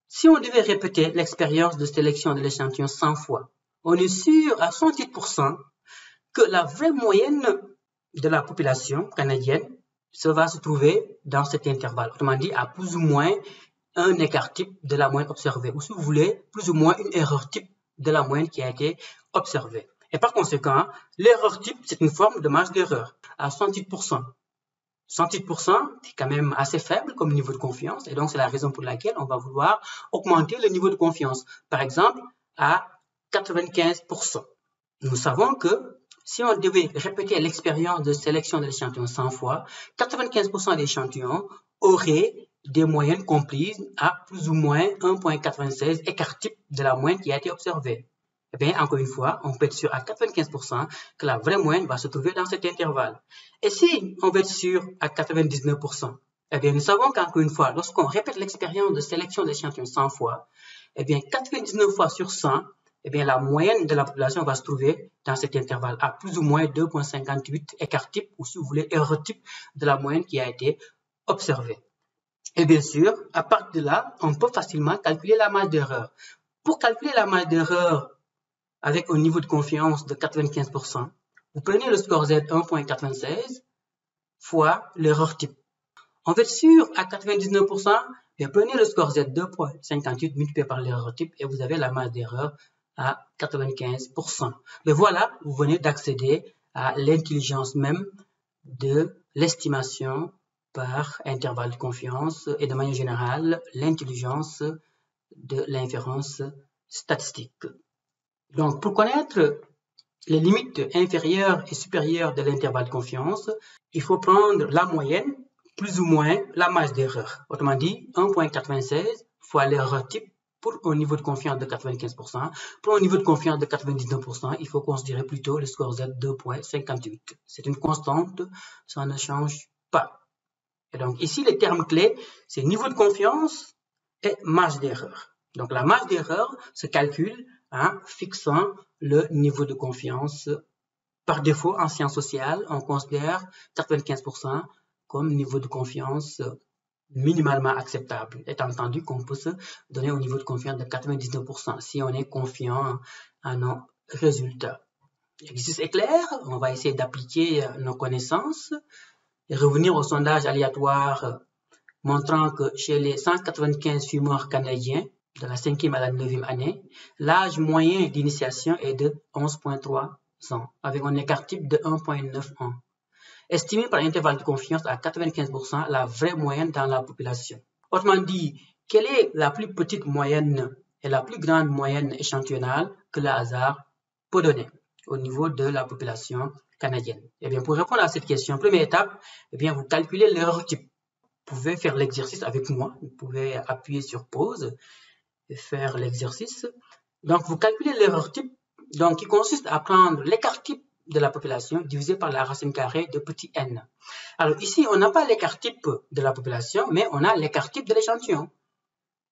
si on devait répéter l'expérience de sélection de l'échantillon 100 fois, on est sûr à 108% que la vraie moyenne de la population canadienne va se trouver dans cet intervalle. Autrement dit, à plus ou moins un écart type de la moyenne observée, ou si vous voulez, plus ou moins une erreur type de la moyenne qui a été observée. Et par conséquent, l'erreur type, c'est une forme de marge d'erreur à 108%. 108%, c'est quand même assez faible comme niveau de confiance, et donc c'est la raison pour laquelle on va vouloir augmenter le niveau de confiance, par exemple à 95%. Nous savons que si on devait répéter l'expérience de sélection de l'échantillon 100 fois, 95% des échantillons auraient des moyennes comprises à plus ou moins 1,96 écart type de la moyenne qui a été observée. Eh bien, encore une fois, on peut être sûr à 95% que la vraie moyenne va se trouver dans cet intervalle. Et si on veut être sûr à 99%, eh bien, nous savons qu'encore une fois, lorsqu'on répète l'expérience de sélection de l'échantillon 100 fois, eh bien, 99 fois sur 100, eh bien, la moyenne de la population va se trouver dans cet intervalle à plus ou moins 2,58 écart type, ou si vous voulez, erreur type de la moyenne qui a été observée. Et bien sûr, à partir de là, on peut facilement calculer la marge d'erreur. Pour calculer la marge d'erreur avec un niveau de confiance de 95%, vous prenez le score Z 1,96 fois l'erreur type. On veut être sûr à 99%, bien prenez le score Z 2,58 multiplié par l'erreur type et vous avez la marge d'erreur à 95%. Mais voilà, vous venez d'accéder à l'intelligence même de l'estimation par intervalle de confiance et de manière générale, l'intelligence de l'inférence statistique. Donc, pour connaître les limites inférieures et supérieures de l'intervalle de confiance, il faut prendre la moyenne plus ou moins la marge d'erreur. Autrement dit, 1,96 fois l'erreur type pour un niveau de confiance de 95%. Pour un niveau de confiance de 99%, il faut considérer plutôt le score Z 2,58. C'est une constante, ça ne change pas. Et donc ici, les termes clés, c'est niveau de confiance et marge d'erreur. Donc la marge d'erreur se calcule en fixant le niveau de confiance. Par défaut, en sciences sociales, on considère 95% comme niveau de confiance minimalement acceptable, étant entendu qu'on peut se donner au niveau de confiance de 99% si on est confiant à nos résultats. L'exercice est clair, on va essayer d'appliquer nos connaissances et revenir au sondage aléatoire montrant que chez les 195 fumeurs canadiens de la 5e à la 9e année, l'âge moyen d'initiation est de 11,3 ans, avec un écart type de 1,9 ans. Estimé par intervalle de confiance à 95% la vraie moyenne dans la population. Autrement dit, quelle est la plus petite moyenne et la plus grande moyenne échantillonnale que le hasard peut donner au niveau de la population canadienne? Eh bien, pour répondre à cette question, première étape, eh bien, vous calculez l'erreur type. Vous pouvez faire l'exercice avec moi. Vous pouvez appuyer sur pause et faire l'exercice. Donc, vous calculez l'erreur type, donc qui consiste à prendre l'écart type de la population divisé par la racine carrée de petit n. Alors ici, on n'a pas l'écart type de la population, mais on a l'écart type de l'échantillon.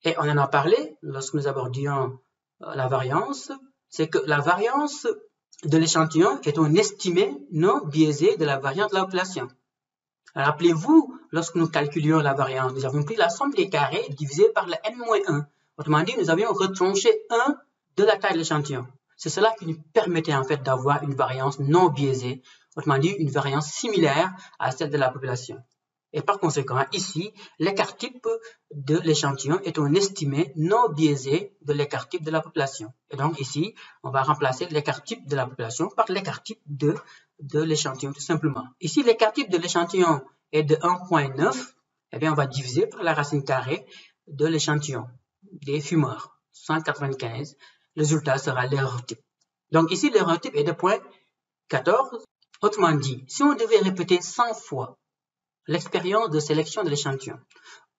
Et on en a parlé lorsque nous abordions la variance, c'est que la variance de l'échantillon est un estimé non biaisé de la variance de la population. Rappelez-vous, lorsque nous calculions la variance, nous avons pris la somme des carrés divisée par le n-1. Autrement dit, nous avions retranché 1 de la taille de l'échantillon. C'est cela qui nous permettait en fait d'avoir une variance non biaisée, autrement dit une variance similaire à celle de la population. Et par conséquent, ici, l'écart type de l'échantillon est un estimé non biaisé de l'écart type de la population. Et donc ici, on va remplacer l'écart type de la population par l'écart type de l'échantillon tout simplement. Ici, l'écart type de l'échantillon est de 1,9, eh bien on va diviser par la racine carrée de l'échantillon des fumeurs, 195. Le résultat sera l'erreur type. Donc ici, l'erreur type est de 0,14. Autrement dit, si on devait répéter 100 fois l'expérience de sélection de l'échantillon,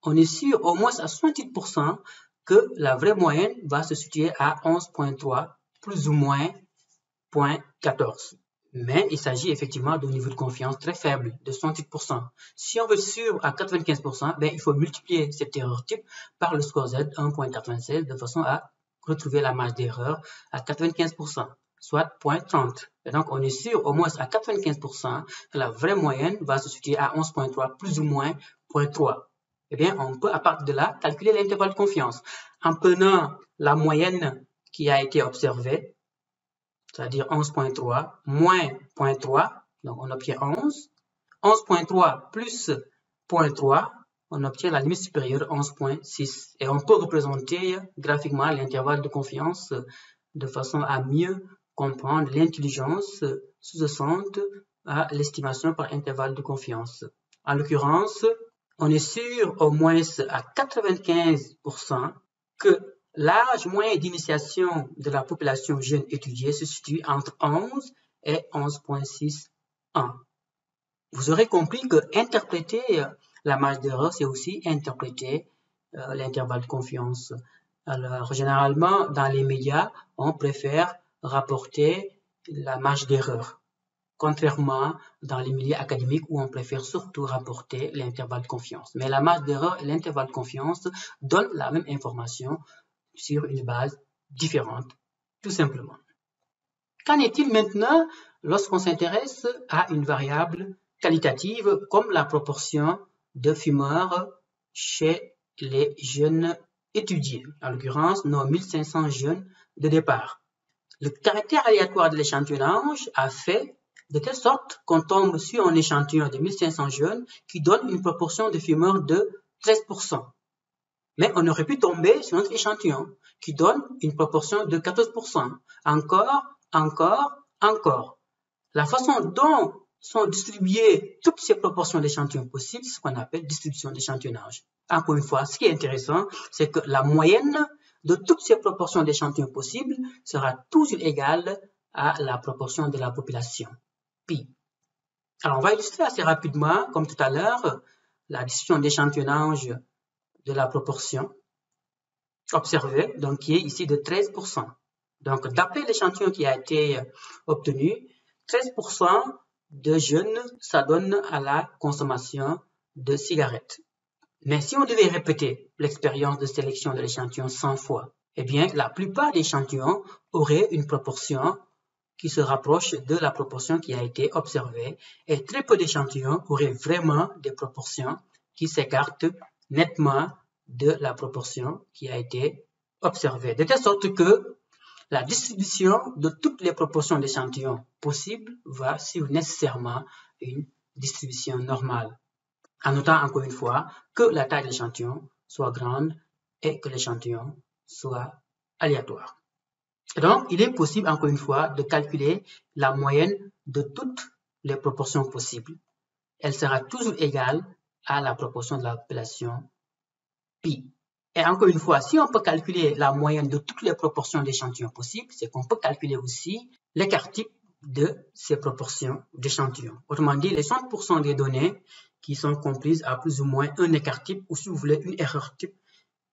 on est sûr au moins à 68% que la vraie moyenne va se situer à 11,3 plus ou moins 0,14. Mais il s'agit effectivement d'un niveau de confiance très faible, de 68%. Si on veut être sûr à 95%, ben, il faut multiplier cette erreur type par le score Z 1,96 de façon à retrouver la marge d'erreur à 95%, soit 0,30. Et donc, on est sûr au moins à 95% que la vraie moyenne va se situer à 11,3 plus ou moins 0,3. Eh bien, on peut à partir de là calculer l'intervalle de confiance en prenant la moyenne qui a été observée, c'est-à-dire 11,3 moins 0,3, donc on obtient 11. 11,3 plus 0,3, on obtient la limite supérieure 11,6. Et on peut représenter graphiquement l'intervalle de confiance de façon à mieux comprendre l'intelligence sous-jacente à l'estimation par intervalle de confiance. En l'occurrence, on est sûr au moins à 95% que l'âge moyen d'initiation de la population jeune étudiée se situe entre 11 et 11,6 ans. Vous aurez compris que interpréter la marge d'erreur, c'est aussi interpréter l'intervalle de confiance. Alors, généralement, dans les médias, on préfère rapporter la marge d'erreur, contrairement dans les milieux académiques où on préfère surtout rapporter l'intervalle de confiance. Mais la marge d'erreur et l'intervalle de confiance donnent la même information sur une base différente, tout simplement. Qu'en est-il maintenant lorsqu'on s'intéresse à une variable qualitative comme la proportion de fumeurs chez les jeunes étudiés, en l'occurrence nos 1500 jeunes de départ? Le caractère aléatoire de l'échantillonnage a fait de telle sorte qu'on tombe sur un échantillon de 1500 jeunes qui donne une proportion de fumeurs de 13%. Mais on aurait pu tomber sur notre échantillon qui donne une proportion de 14%. Encore. La façon dont sont distribuées toutes ces proportions d'échantillons possibles, c'est ce qu'on appelle distribution d'échantillonnage. Encore une fois, ce qui est intéressant, c'est que la moyenne de toutes ces proportions d'échantillons possibles sera toujours égale à la proportion de la population, pi. Alors, on va illustrer assez rapidement, comme tout à l'heure, la distribution d'échantillonnage de la proportion observée, donc qui est ici de 13%. Donc, d'après l'échantillon qui a été obtenu, 13% de jeunes s'adonnent à la consommation de cigarettes. Mais si on devait répéter l'expérience de sélection de l'échantillon 100 fois, eh bien, la plupart des échantillons auraient une proportion qui se rapproche de la proportion qui a été observée, et très peu d'échantillons auraient vraiment des proportions qui s'écartent nettement de la proportion qui a été observée. De telle sorte que la distribution de toutes les proportions d'échantillons possibles va suivre nécessairement une distribution normale. En notant encore une fois que la taille de l'échantillon soit grande et que l'échantillon soit aléatoire. Et donc, il est possible, encore une fois, de calculer la moyenne de toutes les proportions possibles. Elle sera toujours égale à la proportion de la population pi. Et encore une fois, si on peut calculer la moyenne de toutes les proportions d'échantillons possibles, c'est qu'on peut calculer aussi l'écart type de ces proportions d'échantillons. Autrement dit, les 60% des données qui sont comprises à plus ou moins un écart type, ou si vous voulez, une erreur type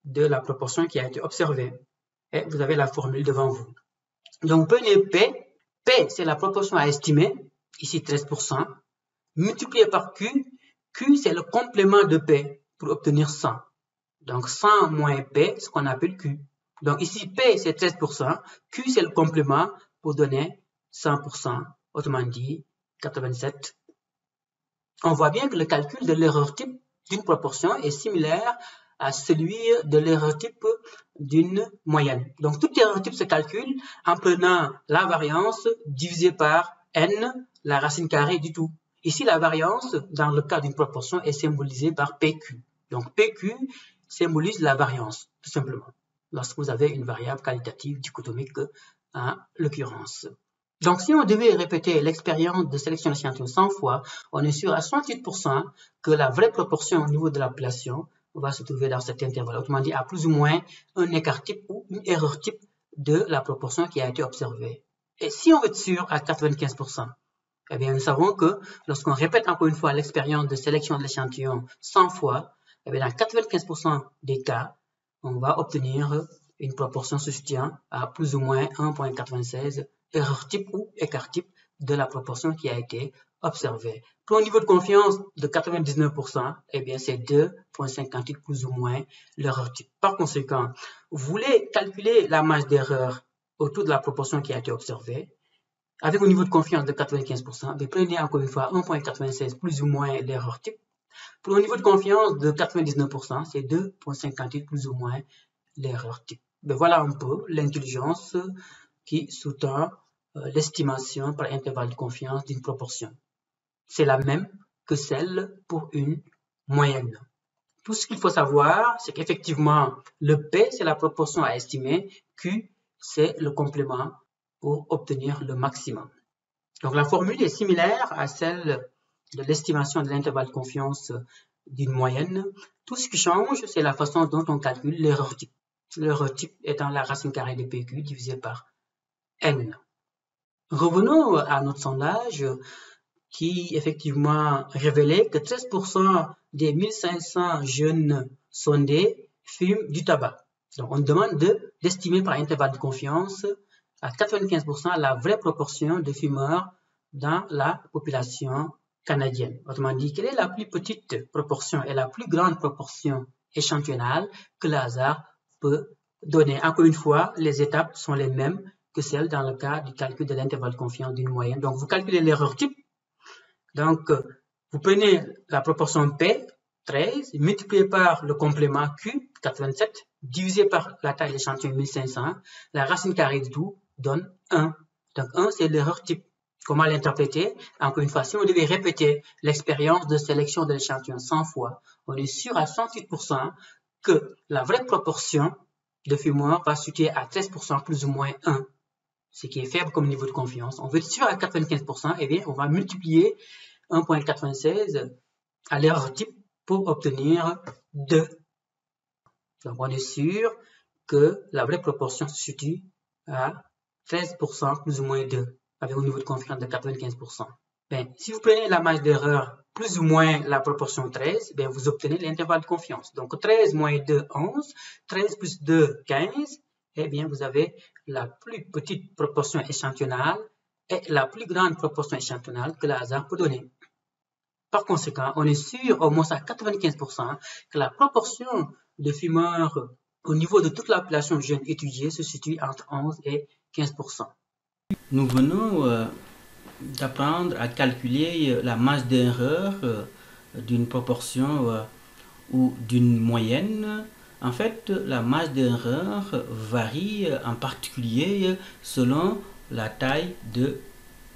de la proportion qui a été observée. Et vous avez la formule devant vous. Donc, prenez P. P, c'est la proportion à estimer, ici 13%, multiplié par Q. Q, c'est le complément de P pour obtenir 100. Donc, 100 moins P, ce qu'on appelle Q. Donc, ici, P, c'est 13%. Q, c'est le complément pour donner 100%, autrement dit, 87. On voit bien que le calcul de l'erreur type d'une proportion est similaire à celui de l'erreur type d'une moyenne. Donc, toute erreur type se calcule en prenant la variance divisée par n, la racine carrée du tout. Ici, la variance, dans le cas d'une proportion, est symbolisée par PQ. Donc, PQ symbolise la variance, tout simplement, lorsque vous avez une variable qualitative dichotomique en l'occurrence. Donc, si on devait répéter l'expérience de sélection d'échantillons 100 fois, on est sûr à 68% que la vraie proportion au niveau de la population va se trouver dans cet intervalle. Autrement dit, à plus ou moins un écart type ou une erreur type de la proportion qui a été observée. Et si on veut être sûr à 95%, eh bien, nous savons que lorsqu'on répète encore une fois l'expérience de sélection de l'échantillon 100 fois, eh bien, dans 95% des cas, on va obtenir une proportion se situant à plus ou moins 1,96 erreur type ou écart type de la proportion qui a été observée. Pour un niveau de confiance de 99%, eh bien, c'est 2,58 plus ou moins l'erreur type. Par conséquent, vous voulez calculer la marge d'erreur autour de la proportion qui a été observée. Avec un niveau de confiance de 95%, mais prenez encore une fois 1,96 plus ou moins l'erreur type. Pour un niveau de confiance de 99%, c'est 2,58 plus ou moins l'erreur type. Mais voilà un peu l'intelligence qui sous-tend l'estimation par intervalle de confiance d'une proportion. C'est la même que celle pour une moyenne. Tout ce qu'il faut savoir, c'est qu'effectivement, le P, c'est la proportion à estimer, Q, c'est le complément pour obtenir le maximum. Donc, la formule est similaire à celle de l'estimation de l'intervalle de confiance d'une moyenne. Tout ce qui change, c'est la façon dont on calcule l'erreur type. L'erreur type étant la racine carrée de PQ divisée par N. Revenons à notre sondage qui effectivement révélait que 13% des 1500 jeunes sondés fument du tabac. Donc, on demande d'estimer par intervalle de confiance à 95% la vraie proportion de fumeurs dans la population canadienne. Autrement dit, quelle est la plus petite proportion et la plus grande proportion échantillonnale que le hasard peut donner? Encore une fois, les étapes sont les mêmes que celles dans le cas du calcul de l'intervalle de confiance d'une moyenne. Donc, vous calculez l'erreur type. Donc, vous prenez la proportion P, 13, multiplié par le complément Q, 87, divisé par la taille de l'échantillon 1500, la racine carrée de tout donne 1. Donc 1, c'est l'erreur type. Comment l'interpréter? Encore une fois, si on devait répéter l'expérience de sélection de l'échantillon 100 fois, on est sûr à 108% que la vraie proportion de fumeurs va se situer à 13% plus ou moins 1, ce qui est faible comme niveau de confiance. On veut être sûr à 95%, et bien on va multiplier 1.96 à l'erreur type pour obtenir 2. Donc, on est sûr que la vraie proportion se situe à 13% plus ou moins 2, avec un niveau de confiance de 95%. Bien, si vous prenez la marge d'erreur plus ou moins la proportion 13, bien, vous obtenez l'intervalle de confiance. Donc, 13 moins 2, 11. 13 plus 2, 15. Eh bien, vous avez la plus petite proportion échantillonnale et la plus grande proportion échantillonnale que le hasard peut donner. Par conséquent, on est sûr au moins à 95% que la proportion de fumeurs au niveau de toute la population jeune étudiée se situe entre 11 et 15%. Nous venons d'apprendre à calculer la masse d'erreur d'une proportion ou d'une moyenne. En fait, la masse d'erreur varie en particulier selon la taille de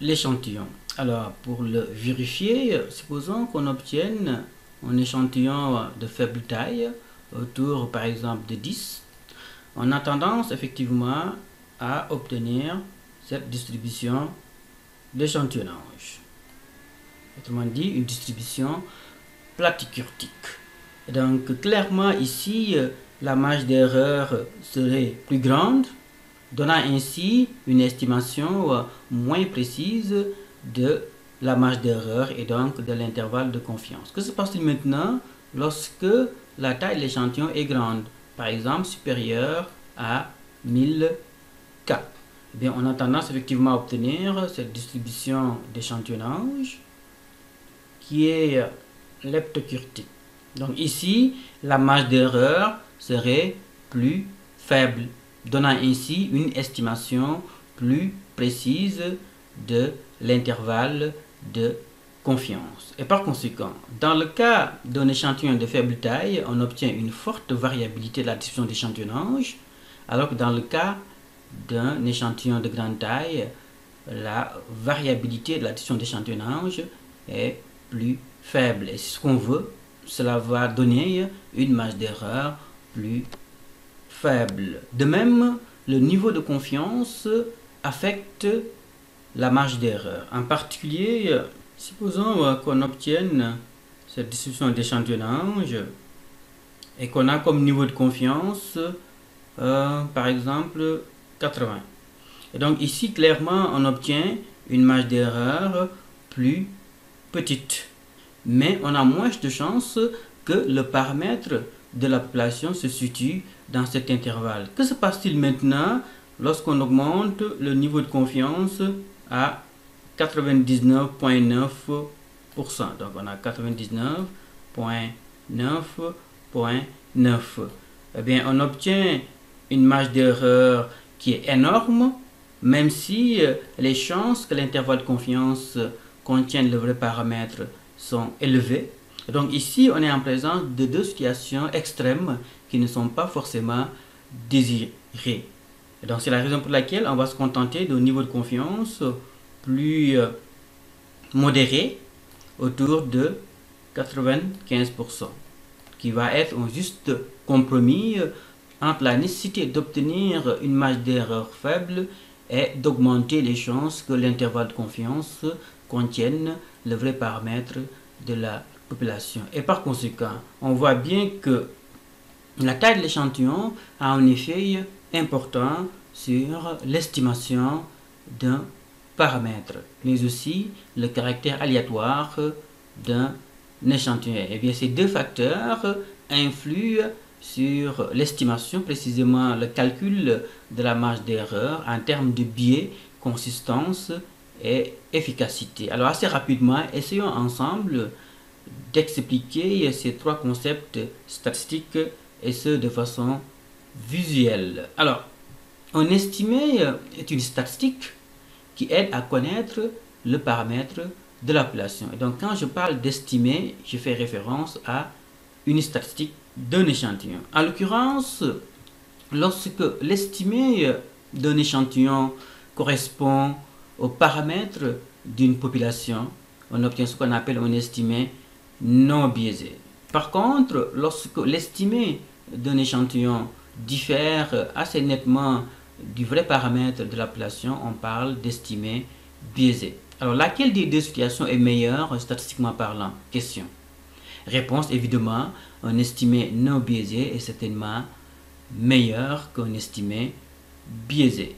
l'échantillon. Alors, pour le vérifier, supposons qu'on obtienne un échantillon de faible taille, autour par exemple de 10. On a tendance effectivement à obtenir cette distribution d'échantillonnage. Autrement dit, une distribution platykurtique. Donc, clairement ici, la marge d'erreur serait plus grande, donnant ainsi une estimation moins précise de la marge d'erreur et donc de l'intervalle de confiance. Que se passe-t-il maintenant lorsque la taille de l'échantillon est grande, par exemple supérieure à 1000 K? Eh bien, on a tendance effectivement à obtenir cette distribution d'échantillonnage qui est leptokurtique. Donc ici, la marge d'erreur serait plus faible, donnant ainsi une estimation plus précise de l'intervalle de confiance. Et par conséquent, dans le cas d'un échantillon de faible taille, on obtient une forte variabilité de la distribution d'échantillonnage, alors que dans le cas d'un échantillon de grande taille, la variabilité de la distribution d'échantillonnage est plus faible. Et c'est ce qu'on veut. Cela va donner une marge d'erreur plus faible. De même, le niveau de confiance affecte la marge d'erreur. En particulier, supposons qu'on obtienne cette distribution d'échantillonnage et qu'on a comme niveau de confiance, par exemple, 80. Et donc ici, clairement, on obtient une marge d'erreur plus petite. Mais on a moins de chances que le paramètre de la population se situe dans cet intervalle. Que se passe-t-il maintenant lorsqu'on augmente le niveau de confiance à 99,9%? Donc on a 99,9,9. Eh bien, on obtient une marge d'erreur qui est énorme, même si les chances que l'intervalle de confiance contienne le vrai paramètre sont élevés. Donc ici, on est en présence de deux situations extrêmes qui ne sont pas forcément désirées. Et donc c'est la raison pour laquelle on va se contenter d'un niveau de confiance plus modéré, autour de 95%, qui va être un juste compromis entre la nécessité d'obtenir une marge d'erreur faible et d'augmenter les chances que l'intervalle de confiance contienne le vrai paramètre de la population. Et par conséquent, on voit bien que la taille de l'échantillon a un effet important sur l'estimation d'un paramètre, mais aussi le caractère aléatoire d'un échantillon. Et bien, ces deux facteurs influent sur l'estimation, précisément le calcul de la marge d'erreur en termes de biais, consistance et efficacité. Alors assez rapidement, essayons ensemble d'expliquer ces trois concepts statistiques et ce de façon visuelle. Alors, un estimé est une statistique qui aide à connaître le paramètre de la population. Et donc quand je parle d'estimer, je fais référence à une statistique d'un échantillon. En l'occurrence, lorsque l'estimé d'un échantillon correspond aux paramètres d'une population, on obtient ce qu'on appelle un estimé non biaisé. Par contre, lorsque l'estimé d'un échantillon diffère assez nettement du vrai paramètre de la population, on parle d'estimé biaisé. Alors, laquelle des deux situations est meilleure statistiquement parlant? Question. Réponse, évidemment, un estimé non biaisé est certainement meilleur qu'un estimé biaisé.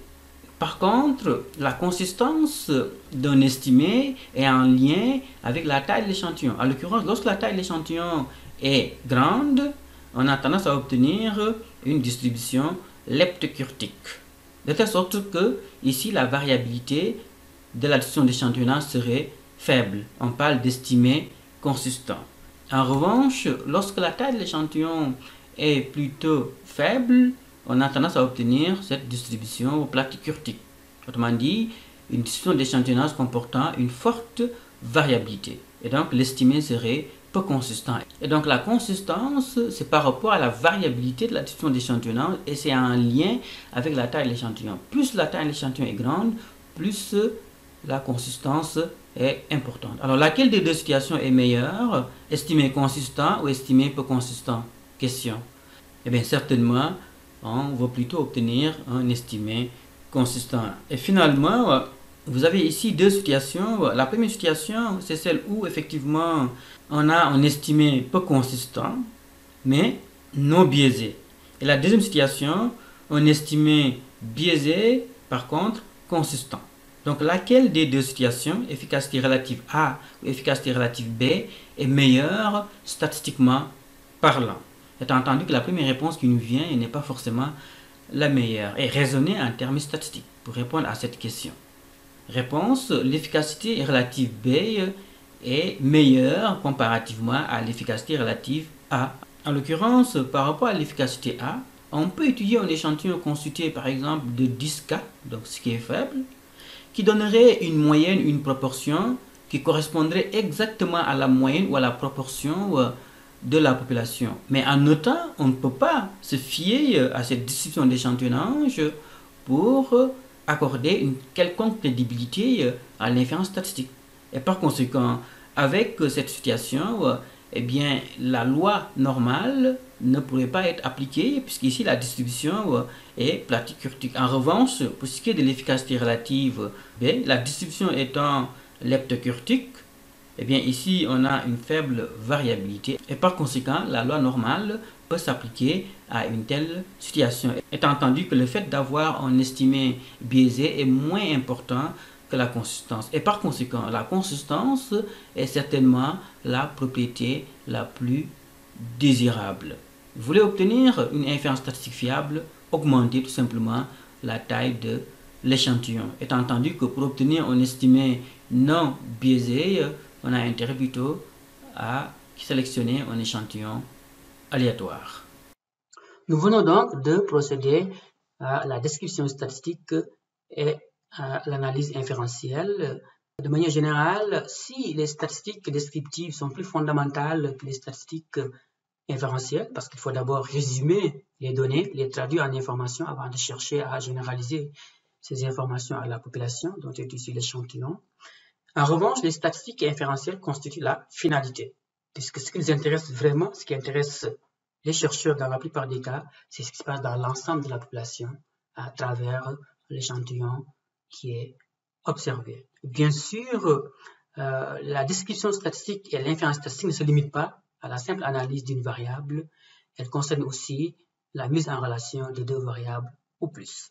Par contre, la consistance d'un estimé est en lien avec la taille de l'échantillon. En l'occurrence, lorsque la taille de l'échantillon est grande, on a tendance à obtenir une distribution leptokurtique. De telle sorte que, ici, la variabilité de la distribution d'échantillonnage serait faible. On parle d'estimé consistant. En revanche, lorsque la taille de l'échantillon est plutôt faible, on a tendance à obtenir cette distribution platykurtique. Autrement dit, une distribution d'échantillonnage comportant une forte variabilité. Et donc, l'estimé serait peu consistant. Et donc, la consistance, c'est par rapport à la variabilité de la distribution d'échantillonnage et c'est en lien avec la taille de l'échantillon. Plus la taille de l'échantillon est grande, plus la consistance est importante. Alors, laquelle des deux situations est meilleure? Estimé consistant ou estimé peu consistant? Question. Eh bien, certainement, on va plutôt obtenir un estimé consistant. Et finalement, vous avez ici deux situations. La première situation, c'est celle où effectivement on a un estimé peu consistant, mais non biaisé. Et la deuxième situation, un estimé biaisé, par contre, consistant. Donc, laquelle des deux situations, efficacité relative A ou efficacité relative B, est meilleure statistiquement parlant? Étant entendu que la première réponse qui nous vient n'est pas forcément la meilleure. Et raisonner en termes statistiques pour répondre à cette question. Réponse, l'efficacité relative B est meilleure comparativement à l'efficacité relative A. En l'occurrence, par rapport à l'efficacité A, on peut étudier un échantillon constitué par exemple de 10 cas, donc ce qui est faible, qui donnerait une moyenne, une proportion qui correspondrait exactement à la moyenne ou à la proportion de la population. Mais en notant, on ne peut pas se fier à cette distribution d'échantillonnage pour accorder une quelconque crédibilité à l'inférence statistique. Et par conséquent, avec cette situation, eh bien, la loi normale ne pourrait pas être appliquée puisqu'ici la distribution est platykurtique. En revanche, pour ce qui est de l'efficacité relative B, la distribution étant leptokurtique, eh bien ici on a une faible variabilité et par conséquent la loi normale peut s'appliquer à une telle situation. Étant entendu que le fait d'avoir un estimé biaisé est moins important que la consistance. Et par conséquent, la consistance est certainement la propriété la plus désirable. Vous voulez obtenir une inférence statistique fiable, augmentez tout simplement la taille de l'échantillon. Étant entendu que pour obtenir un estimé non biaisé, on a intérêt plutôt à sélectionner un échantillon aléatoire. Nous venons donc de procéder à la description statistique et à l'analyse inférentielle. De manière générale, si les statistiques descriptives sont plus fondamentales que les statistiques inférentielles, parce qu'il faut d'abord résumer les données, les traduire en informations avant de chercher à généraliser ces informations à la population dont est issu l'échantillon. En revanche, les statistiques inférentielles constituent la finalité, puisque ce qui nous intéresse vraiment, ce qui intéresse les chercheurs dans la plupart des cas, c'est ce qui se passe dans l'ensemble de la population à travers l'échantillon qui est observé. Bien sûr, la description statistique et l'inférence statistique ne se limitent pas à la simple analyse d'une variable, elle concerne aussi la mise en relation de deux variables ou plus.